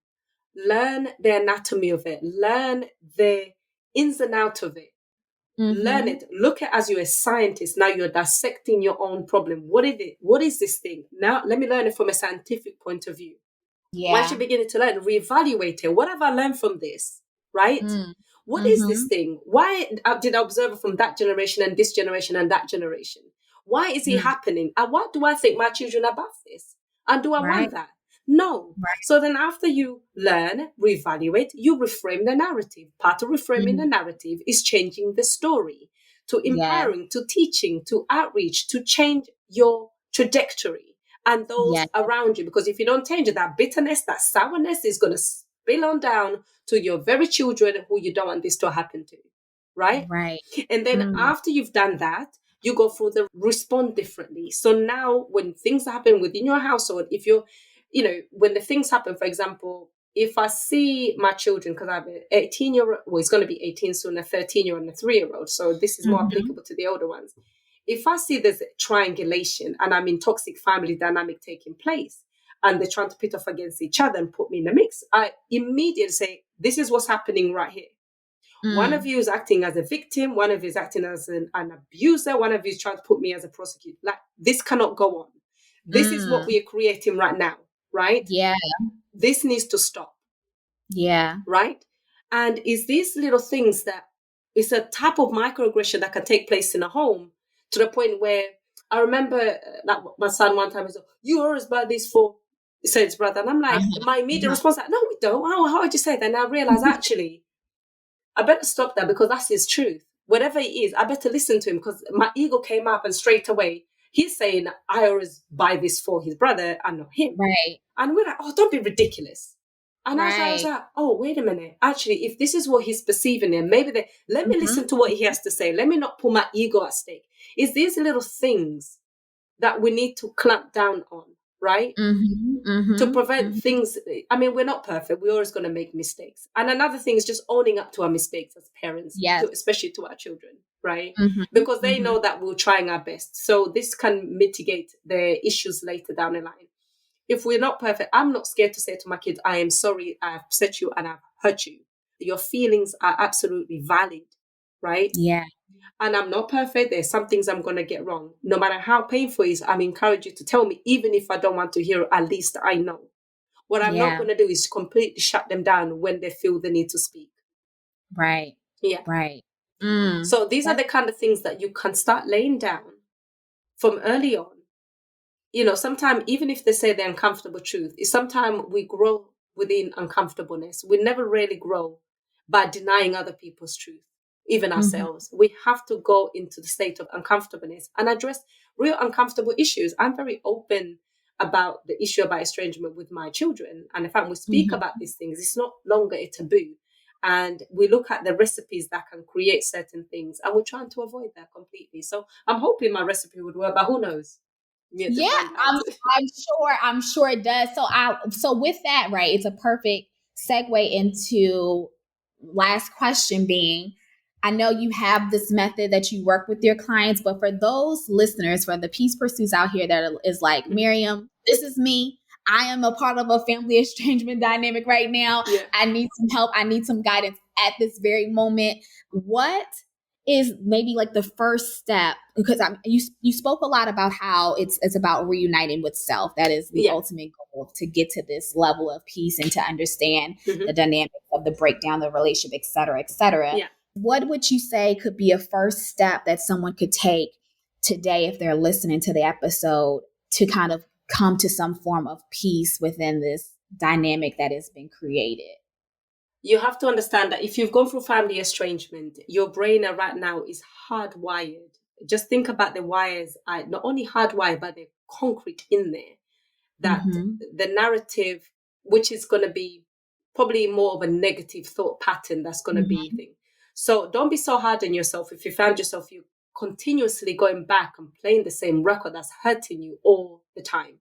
Learn the anatomy of it. Learn the ins and outs of it. Learn it. Look at as you're a scientist. Now you're dissecting your own problem. What is it? What is this thing? Now let me learn it from a scientific point of view. Yeah. Once you're beginning to learn, reevaluate it. What have I learned from this? Right? What is this thing? Why did I observe it from that generation and this generation and that generation? Why is it happening? And what do I think my children are above this? And do I want that? No. So then after you learn, reevaluate, you reframe the narrative. Part of reframing the narrative is changing the story to empowering, to teaching, to outreach, to change your trajectory and those around you. Because if you don't change it, that bitterness, that sourness is going to spill on down to your very children who you don't want this to happen to. Right? And then after you've done that, you go through the respond differently. So now when things happen within your household, if you're, when the things happen, for example, if I see my children, because I have an 18-year-old, well, it's going to be 18 soon, a 13-year-old and a 3-year-old. So this is more applicable to the older ones. If I see there's triangulation and I'm in toxic family dynamic taking place and they're trying to pit off against each other and put me in the mix, I immediately say, this is what's happening right here. One of you is acting as a victim. One of you is acting as an abuser. One of you is trying to put me as a prosecutor. Like, this cannot go on. This is what we are creating right now, right? Yeah. This needs to stop. Yeah. Right? And it's these little things that it's a type of microaggression that can take place in a home to the point where I remember that my son one time was like, you always buy this for his brother. And I'm like, my immediate response, like, no, we don't. How would you say that? And I realized actually, I better stop that because that's his truth. Whatever it is, I better listen to him because my ego came up and straight away he's saying, I always buy this for his brother and not him. Right. And we're like, oh, don't be ridiculous. And I was like, oh, wait a minute. Actually, if this is what he's perceiving him, maybe let me listen to what he has to say. Let me not put my ego at stake. It's these little things that we need to clamp down on, right? To prevent things. I mean, we're not perfect. We're always going to make mistakes. And another thing is just owning up to our mistakes as parents, especially to our children, right? Because they know that we're trying our best. So this can mitigate the issues later down the line. If we're not perfect, I'm not scared to say to my kids, I am sorry, I've upset you and I've hurt you. Your feelings are absolutely valid, right? Yeah. And I'm not perfect. There's some things I'm going to get wrong. No matter how painful it is, I'm encouraged you to tell me, even if I don't want to hear it, at least I know. What I'm not going to do is completely shut them down when they feel the need to speak. Right. Yeah. Right. So these are the kind of things that you can start laying down from early on. Sometimes even if they say the uncomfortable truth, sometimes we grow within uncomfortableness. We never really grow by denying other people's truth, even ourselves. We have to go into the state of uncomfortableness and address real uncomfortable issues. I'm very open about the issue about estrangement with my children. And in fact, we speak about these things. It's not longer a taboo. And we look at the recipes that can create certain things, and we're trying to avoid that completely. So I'm hoping my recipe would work, but who knows? Yeah, I'm sure it does. So with that, right, it's a perfect segue into last question being, I know you have this method that you work with your clients, but for those listeners, for the peace pursuits out here that is like, Mariam, this is me. I am a part of a family estrangement dynamic right now. Yeah. I need some help. I need some guidance at this very moment. What is maybe like the first step? Because you spoke a lot about how it's about reuniting with self. That is the ultimate goal, to get to this level of peace and to understand the dynamics of the breakdown, the relationship, et cetera, et cetera. Yeah. What would you say could be a first step that someone could take today if they're listening to the episode to kind of come to some form of peace within this dynamic that has been created? You have to understand that if you've gone through family estrangement, your brain right now is hardwired. Just think about the wires, not only hardwired, but they're concrete in there. That the narrative, which is going to be probably more of a negative thought pattern, that's going to be thing. So don't be so hard on yourself if you found yourself you continuously going back and playing the same record that's hurting you all the time.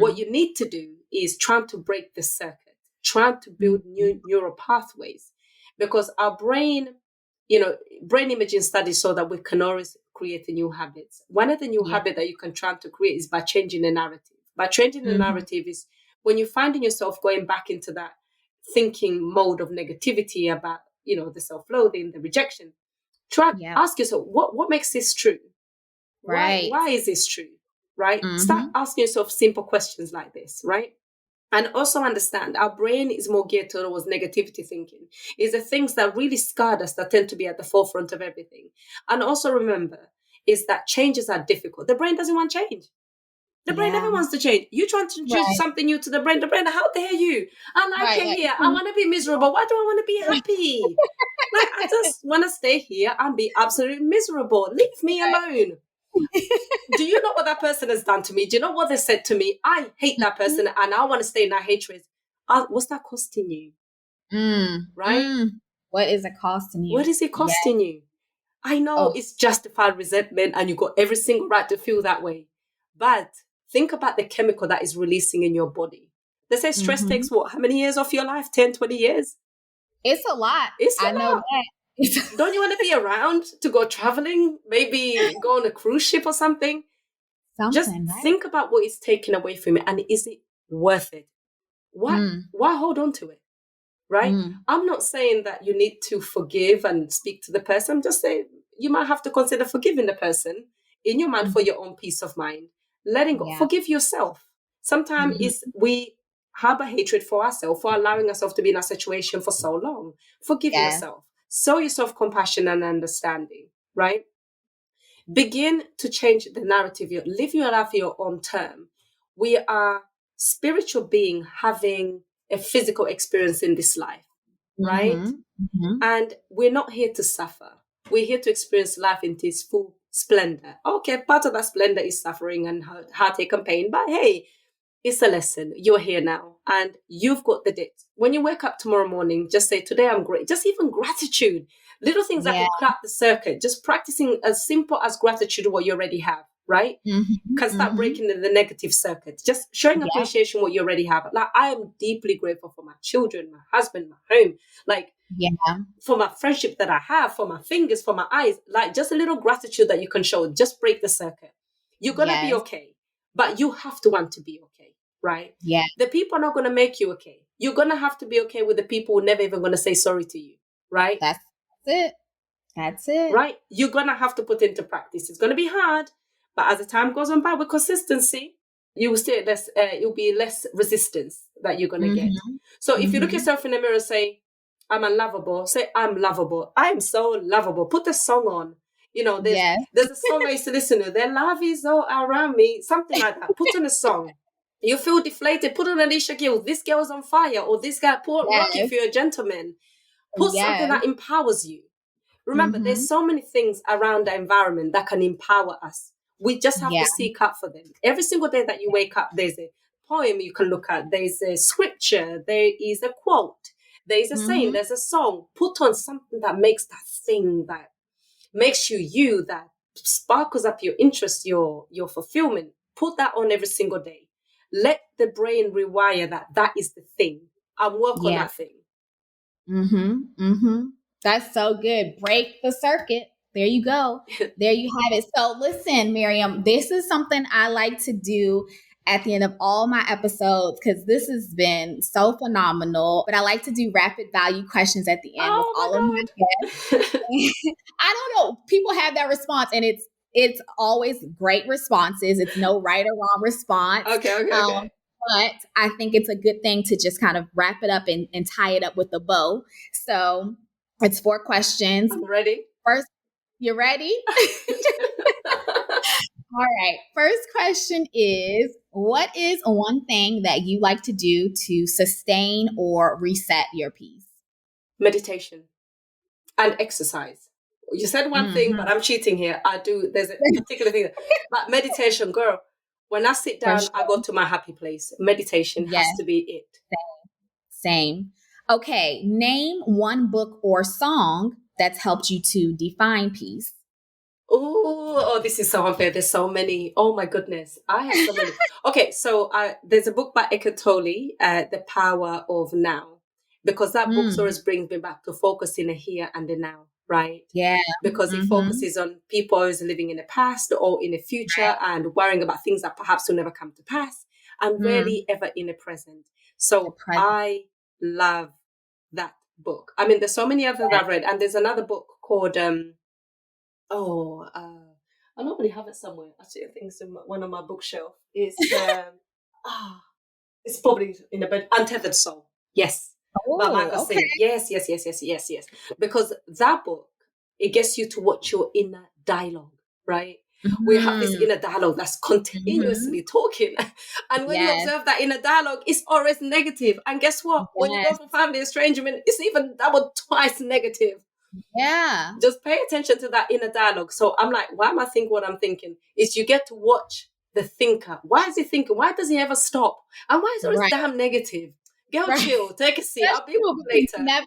What you need to do is trying to break the circuit, trying to build new neural pathways, because our brain, brain imaging studies show that we can always create new habits. One of the new habits that you can try to create is by changing the narrative. By changing the narrative is when you're finding yourself going back into that thinking mode of negativity about, the self-loathing, the rejection. Ask yourself, what makes this true? Right. Why is this true? Right? Start asking yourself simple questions like this, right? And also understand our brain is more geared towards negativity thinking. It's the things that really scarred us that tend to be at the forefront of everything. And also remember is that changes are difficult. The brain doesn't want change. The brain never wants to change. You trying to introduce something new to the brain. The brain, how dare you? I like it here. I want to be miserable. Why do I want to be happy? I just want to stay here and be absolutely miserable. Leave me alone. Do you know what that person has done to me? Do you know what they said to me? I hate that person and I want to stay in that hatred. What's that costing you? Right? What is it costing you? What is it costing you? I know it's justified resentment and you've got every single right to feel that way. But think about the chemical that is releasing in your body. They say stress takes what? How many years off your life? 10, 20 years? It's a lot. I know that. Don't you want to be around to go traveling? Maybe go on a cruise ship or something? Just think about what is taken away from it and is it worth it? Why hold on to it? Right? I'm not saying that you need to forgive and speak to the person. I'm just saying you might have to consider forgiving the person in your mind for your own peace of mind. Letting go. Forgive yourself. Sometimes we harbor hatred for ourselves, for allowing ourselves to be in a situation for so long. Forgive yourself. Show yourself compassion and understanding, right? Begin to change the narrative. Live your life your own term. We are spiritual being having a physical experience in this life, right? And we're not here to suffer. We're here to experience life in its full splendor. Okay, part of that splendor is suffering and heartache and pain, but hey, it's a lesson. You're here now and you've got the date. When you wake up tomorrow morning, just say, today I'm great. Just even gratitude. Little things that can crack the circuit. Just practicing as simple as gratitude what you already have, right? Can start breaking the negative circuit. Just showing appreciation what you already have. Like, I am deeply grateful for my children, my husband, my home. Like, for my friendship that I have, for my fingers, for my eyes. Like, just a little gratitude that you can show. Just break the circuit. You're going to be okay. But you have to want to be okay, right? Yeah. The people are not going to make you okay. You're going to have to be okay with the people who are never even going to say sorry to you, right? That's it. That's it. Right? You're going to have to put into practice. It's going to be hard, but as the time goes on by with consistency, you will see you'll be less resistance that you're going to get. So if you look yourself in the mirror and say, I'm unlovable, say, I'm lovable. I am so lovable. Put the song on. There's a song I used to listen to. Their love is all around me. Something like that. Put on a song. You feel deflated. Put on Alicia Gill. This girl's on fire. Or this guy, put Rocky for your gentleman. Put something that empowers you. Remember, there's so many things around the environment that can empower us. We just have Yeah. to seek out for them. Every single day that you wake up, there's a poem you can look at. There's a scripture. There is a quote. There is a saying. There's a song. Put on something that makes that thing, that makes you, that sparkles up your interest, your fulfillment. Put that on every single day. Let the brain rewire that is the thing, and work on that thing. That's so good. Break the circuit. There you go. There you have it. So listen, Mariam, this is something I like to do at the end of all my episodes because this has been so phenomenal. But I like to do rapid value questions at the end with all of my guests. I don't know. People have that response, and it's always great responses. It's no right or wrong response. Okay. But I think it's a good thing to just kind of wrap it up and tie it up with a bow. So it's 4 questions. I'm ready. First, you ready? All right. First question is, what is one thing that you like to do to sustain or reset your peace? Meditation and exercise. You said one thing, but I'm cheating here. There's a particular thing. But meditation, girl, when I sit down, I go to my happy place. Meditation has to be it. Same. Okay. Name one book or song that's helped you to define peace. Oh, this is so unfair. There's so many. Oh my goodness. I have so many. Okay. So there's a book by Eckhart Tolle, The Power of Now, because that book always brings me back to focusing the here and the now. Right? Yeah. Because it focuses on people always living in the past or in the future and worrying about things that perhaps will never come to pass, and rarely ever in the present. So I love that book. I mean, there's so many others that I've read, and there's another book called, I normally have it somewhere. Actually, I think it's in one of my bookshelf. It's, it's probably in the bed. Untethered Soul. Yes. But Michael said, yes. Because that book, it gets you to watch your inner dialogue, right? We have this inner dialogue that's continuously talking. And when you observe that inner dialogue, it's always negative. And guess what? When you go for family estrangement, it's even double, twice negative. Yeah. Just pay attention to that inner dialogue. So I'm like, why am I thinking what I'm thinking? Is you get to watch the thinker. Why is he thinking? Why does he ever stop? And why is it always damn negative? Go chill, take a seat. I'll be with you later.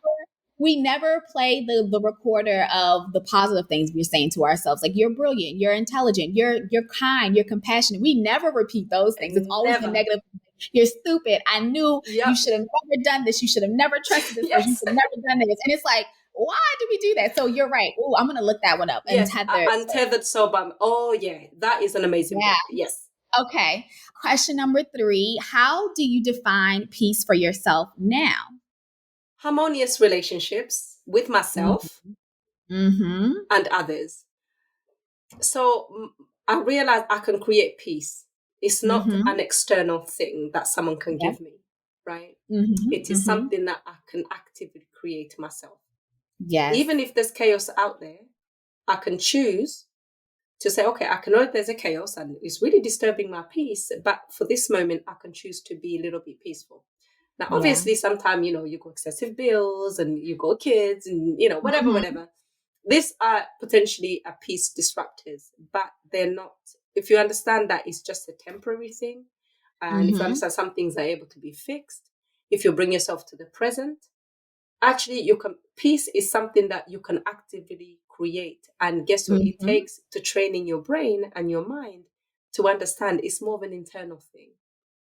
We never play the recorder of the positive things we're saying to ourselves. Like, you're brilliant, you're intelligent, you're kind, you're compassionate. We never repeat those things. It's always the negative. You're stupid. I knew you should have never done this. You should have never trusted this person. You should have never done this. And it's like, why do we do that? So you're right. Oh, I'm going to look that one up. Yes, Untethered Soul. Oh, yeah. That is an amazing book. Yes. Okay. Question number 3. How do you define peace for yourself now? Harmonious relationships with myself and others. So I realize I can create peace. It's not an external thing that someone can give me, right? It is something that I can actively create myself. Yes. Even if there's chaos out there, I can choose to say, okay, I can know there's a chaos and it's really disturbing my peace, but for this moment, I can choose to be a little bit peaceful. Now, obviously, sometimes, you got excessive bills and you got kids and, whatever. These are potentially peace disruptors, but they're not. If you understand that it's just a temporary thing, and if you understand some things are able to be fixed, if you bring yourself to the present, actually, peace is something that you can actively create. And guess what it takes to train in your brain and your mind to understand it's more of an internal thing,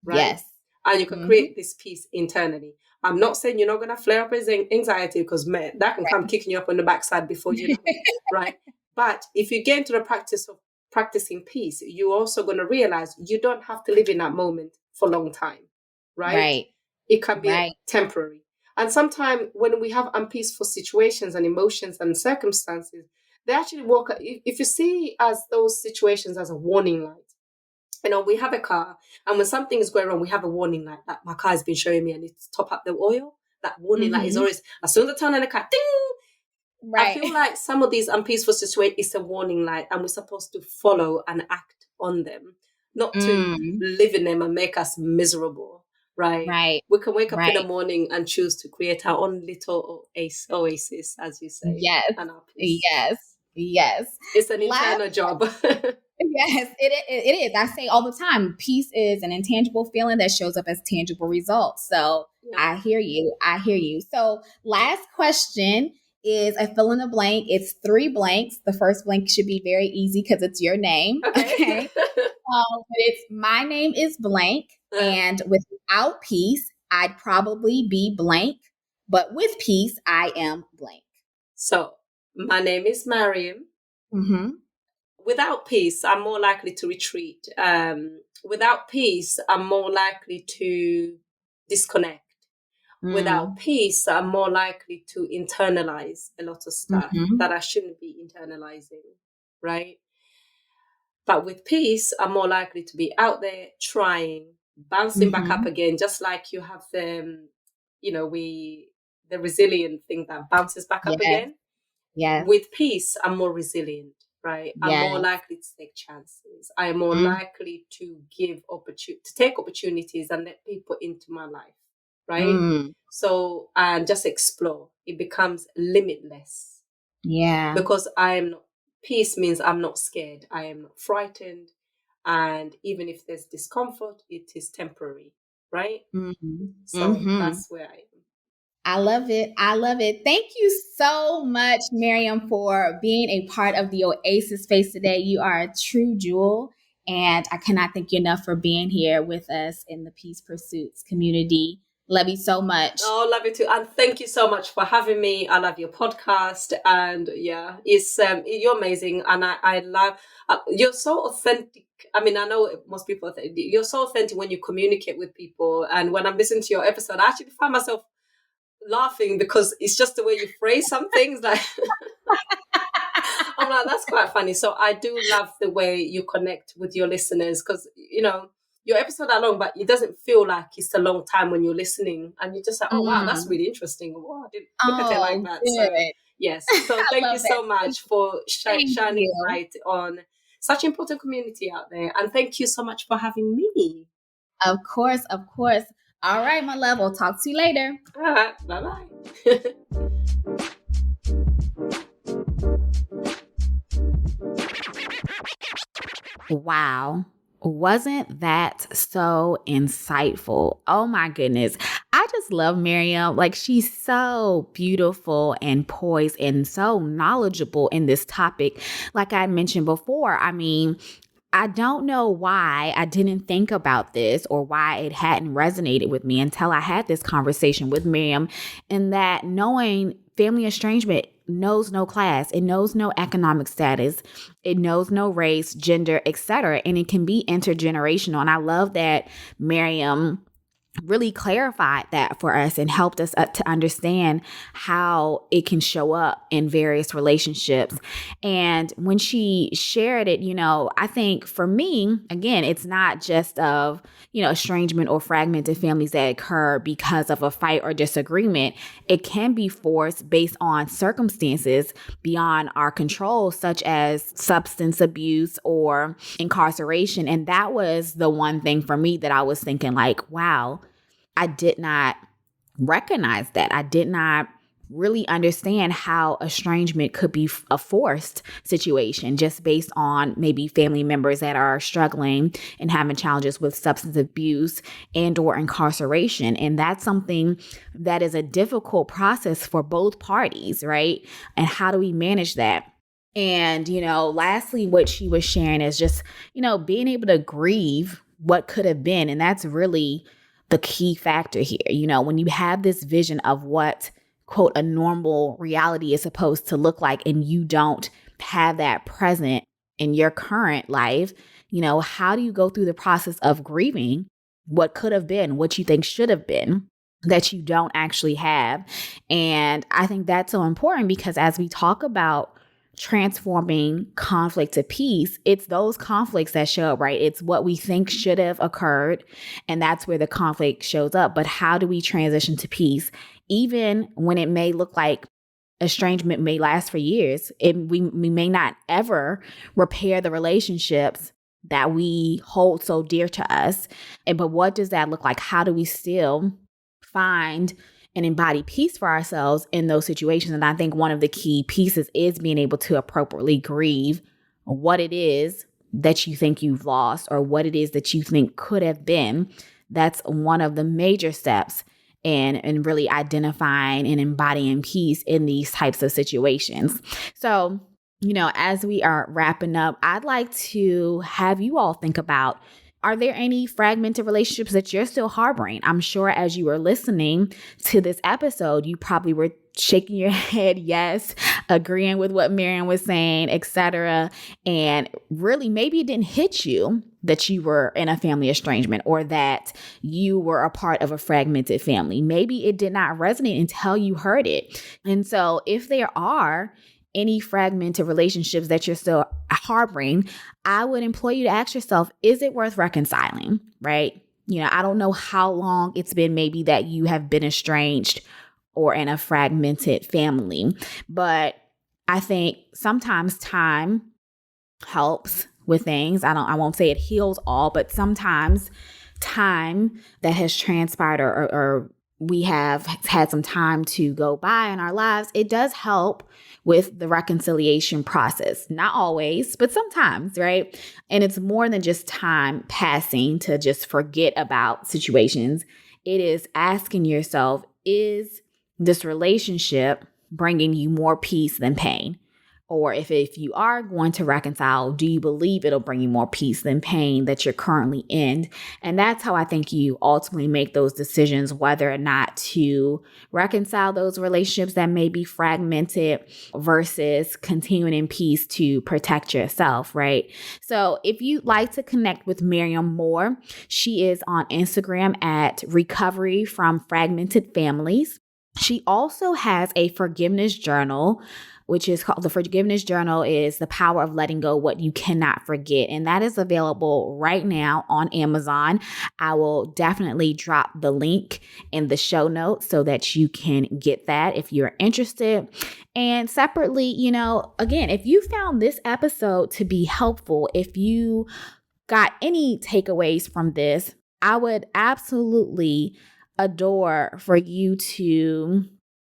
right? Yes. And you can create this peace internally. I'm not saying you're not going to flare up as anxiety, because that can come kicking you up on the backside before you know it, right? But if you get into the practice of practicing peace, you're also going to realize you don't have to live in that moment for a long time, right? It can be temporary. And sometimes when we have unpeaceful situations and emotions and circumstances, they actually if you see as those situations as a warning light. We have a car, and when something is going wrong, we have a warning light that my car has been showing me, and it's top up the oil. That warning light is always, as soon as I turn on the car, ding! I feel like some of these unpeaceful situations is a warning light, and we're supposed to follow and act on them, not to live in them and make us miserable, right? We can wake up in the morning and choose to create our own little oasis, as you say. Yes. And our peace. Yes. Yes. It's an internal job. Yes, it is. I say all the time, peace is an intangible feeling that shows up as tangible results. So Yeah. I hear you. I hear you. So last question is a fill in the blank. It's 3 blanks. The first blank should be very easy because it's your name. Okay. But it's my name is blank, and without peace, I'd probably be blank. But with peace, I am blank. So my name is Mariam. Mm-hmm. Without peace, I'm more likely to retreat. Without peace, I'm more likely to disconnect. Without peace, I'm more likely to internalize a lot of stuff that I shouldn't be internalizing, right? But with peace, I'm more likely to be out there trying, bouncing back up again, just like you have the resilient thing that bounces back up again. Yes. With peace, I'm more resilient, right? I'm more likely to take chances. I am more likely to take opportunities and let people into my life, right? So, and just explore. It becomes limitless. Yeah. Because peace means I'm not scared. I am not frightened. And even if there's discomfort, it is temporary, right? So that's where I am. I love it. I love it. Thank you so much, Mariam, for being a part of the Oasis space today. You are a true jewel, and I cannot thank you enough for being here with us in the Peace Pursuits community. Love you so much. Oh, love you too. And thank you so much for having me. I love your podcast. And yeah, you're amazing. And I love, you're so authentic. I mean, I know most people, you're so authentic when you communicate with people. And when I'm listening to your episode, I actually find myself laughing because it's just the way you phrase some things. Like, I'm like, that's quite funny. So I do love the way you connect with your listeners because, your episodes are long, but it doesn't feel like it's a long time when you're listening. And you're just like, oh, wow, that's really interesting. Wow, I didn't look at it like that. Good. So, yes. So thank you so much for shining light on such an important community out there. And thank you so much for having me. Of course, of course. All right, my love. We'll talk to you later. All right. Bye-bye. Wow. Wasn't that so insightful? Oh my goodness. I just love Mariam. Like, she's so beautiful and poised and so knowledgeable in this topic. Like I mentioned before, I mean, I don't know why I didn't think about this or why it hadn't resonated with me until I had this conversation with Mariam, and that knowing family estrangement knows no class, it knows no economic status, it knows no race, gender, etc., and it can be intergenerational. And I love that Mariam really clarified that for us and helped us to understand how it can show up in various relationships. And when she shared it, I think for me, again, it's not just of, estrangement or fragmented families that occur because of a fight or disagreement. It can be forced based on circumstances beyond our control, such as substance abuse or incarceration. And that was the one thing for me that I was thinking like, wow, I did not recognize that. I did not really understand how estrangement could be a forced situation just based on maybe family members that are struggling and having challenges with substance abuse and or incarceration. And that's something that is a difficult process for both parties, right? And how do we manage that? And, lastly, what she was sharing is just, being able to grieve what could have been. And that's really the key factor here. When you have this vision of what, quote, a normal reality is supposed to look like, and you don't have that present in your current life, how do you go through the process of grieving what could have been, what you think should have been, that you don't actually have? And I think that's so important because as we talk about transforming conflict to peace, it's those conflicts that show up, right? It's what we think should have occurred, and that's where the conflict shows up. But how do we transition to peace? Even when it may look like estrangement may last for years, we may not ever repair the relationships that we hold so dear to us. But what does that look like? How do we still find and embody peace for ourselves in those situations. And I think one of the key pieces is being able to appropriately grieve what it is that you think you've lost or what it is that you think could have been. That's one of the major steps in really identifying and embodying peace in these types of situations. So, as we are wrapping up, I'd like to have you all think about, are there any fragmented relationships that you're still harboring? I'm sure as you were listening to this episode, you probably were shaking your head, yes, agreeing with what Mariam was saying, etc. And really, maybe it didn't hit you that you were in a family estrangement or that you were a part of a fragmented family. Maybe it did not resonate until you heard it. And so if there are any fragmented relationships that you're still harboring, I would implore you to ask yourself, is it worth reconciling, right? I don't know how long it's been maybe that you have been estranged or in a fragmented family, but I think sometimes time helps with things. I won't say it heals all, but sometimes time that has transpired or we have had some time to go by in our lives, it does help with the reconciliation process. Not always, but sometimes, right? And it's more than just time passing to just forget about situations. It is asking yourself, is this relationship bringing you more peace than pain? Or if you are going to reconcile, do you believe it'll bring you more peace than pain that you're currently in? And that's how I think you ultimately make those decisions, whether or not to reconcile those relationships that may be fragmented versus continuing in peace to protect yourself, right? So if you'd like to connect with Mariam more, she is on Instagram at Recovery from Fragmented Families. She also has a forgiveness journal, which is called, the Forgiveness Journal is the power of letting go what you cannot forget. And that is available right now on Amazon. I will definitely drop the link in the show notes so that you can get that if you're interested. And separately, again, if you found this episode to be helpful, if you got any takeaways from this, I would absolutely adore for you to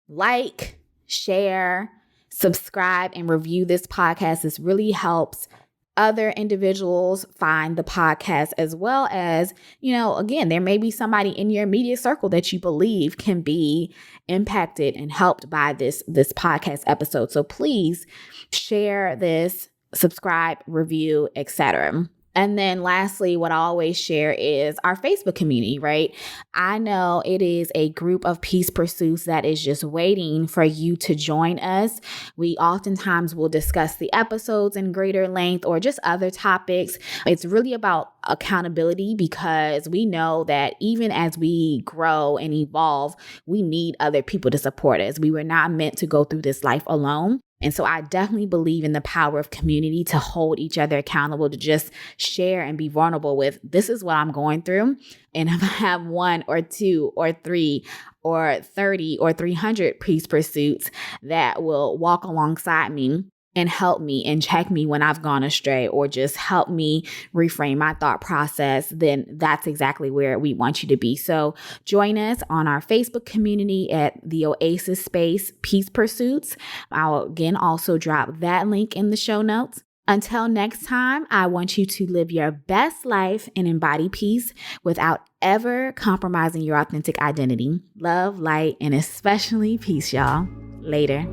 like, share, subscribe, and review this podcast. This really helps other individuals find the podcast, as well as, again, there may be somebody in your immediate circle that you believe can be impacted and helped by this podcast episode. So please share this, subscribe, review, etc. And then lastly, what I always share is our Facebook community, right? I know it is a group of peace pursuits that is just waiting for you to join us. We oftentimes will discuss the episodes in greater length or just other topics. It's really about accountability because we know that even as we grow and evolve, we need other people to support us. We were not meant to go through this life alone. And so I definitely believe in the power of community to hold each other accountable, to just share and be vulnerable with, this is what I'm going through. And if I have 1 or 2 or 3 or 30 or 300 peace pursuits that will walk alongside me and help me and check me when I've gone astray, or just help me reframe my thought process, then that's exactly where we want you to be. So join us on our Facebook community at the Oasis Space Peace Pursuits. I'll again also drop that link in the show notes. Until next time, I want you to live your best life and embody peace without ever compromising your authentic identity. Love, light, and especially peace, y'all. Later.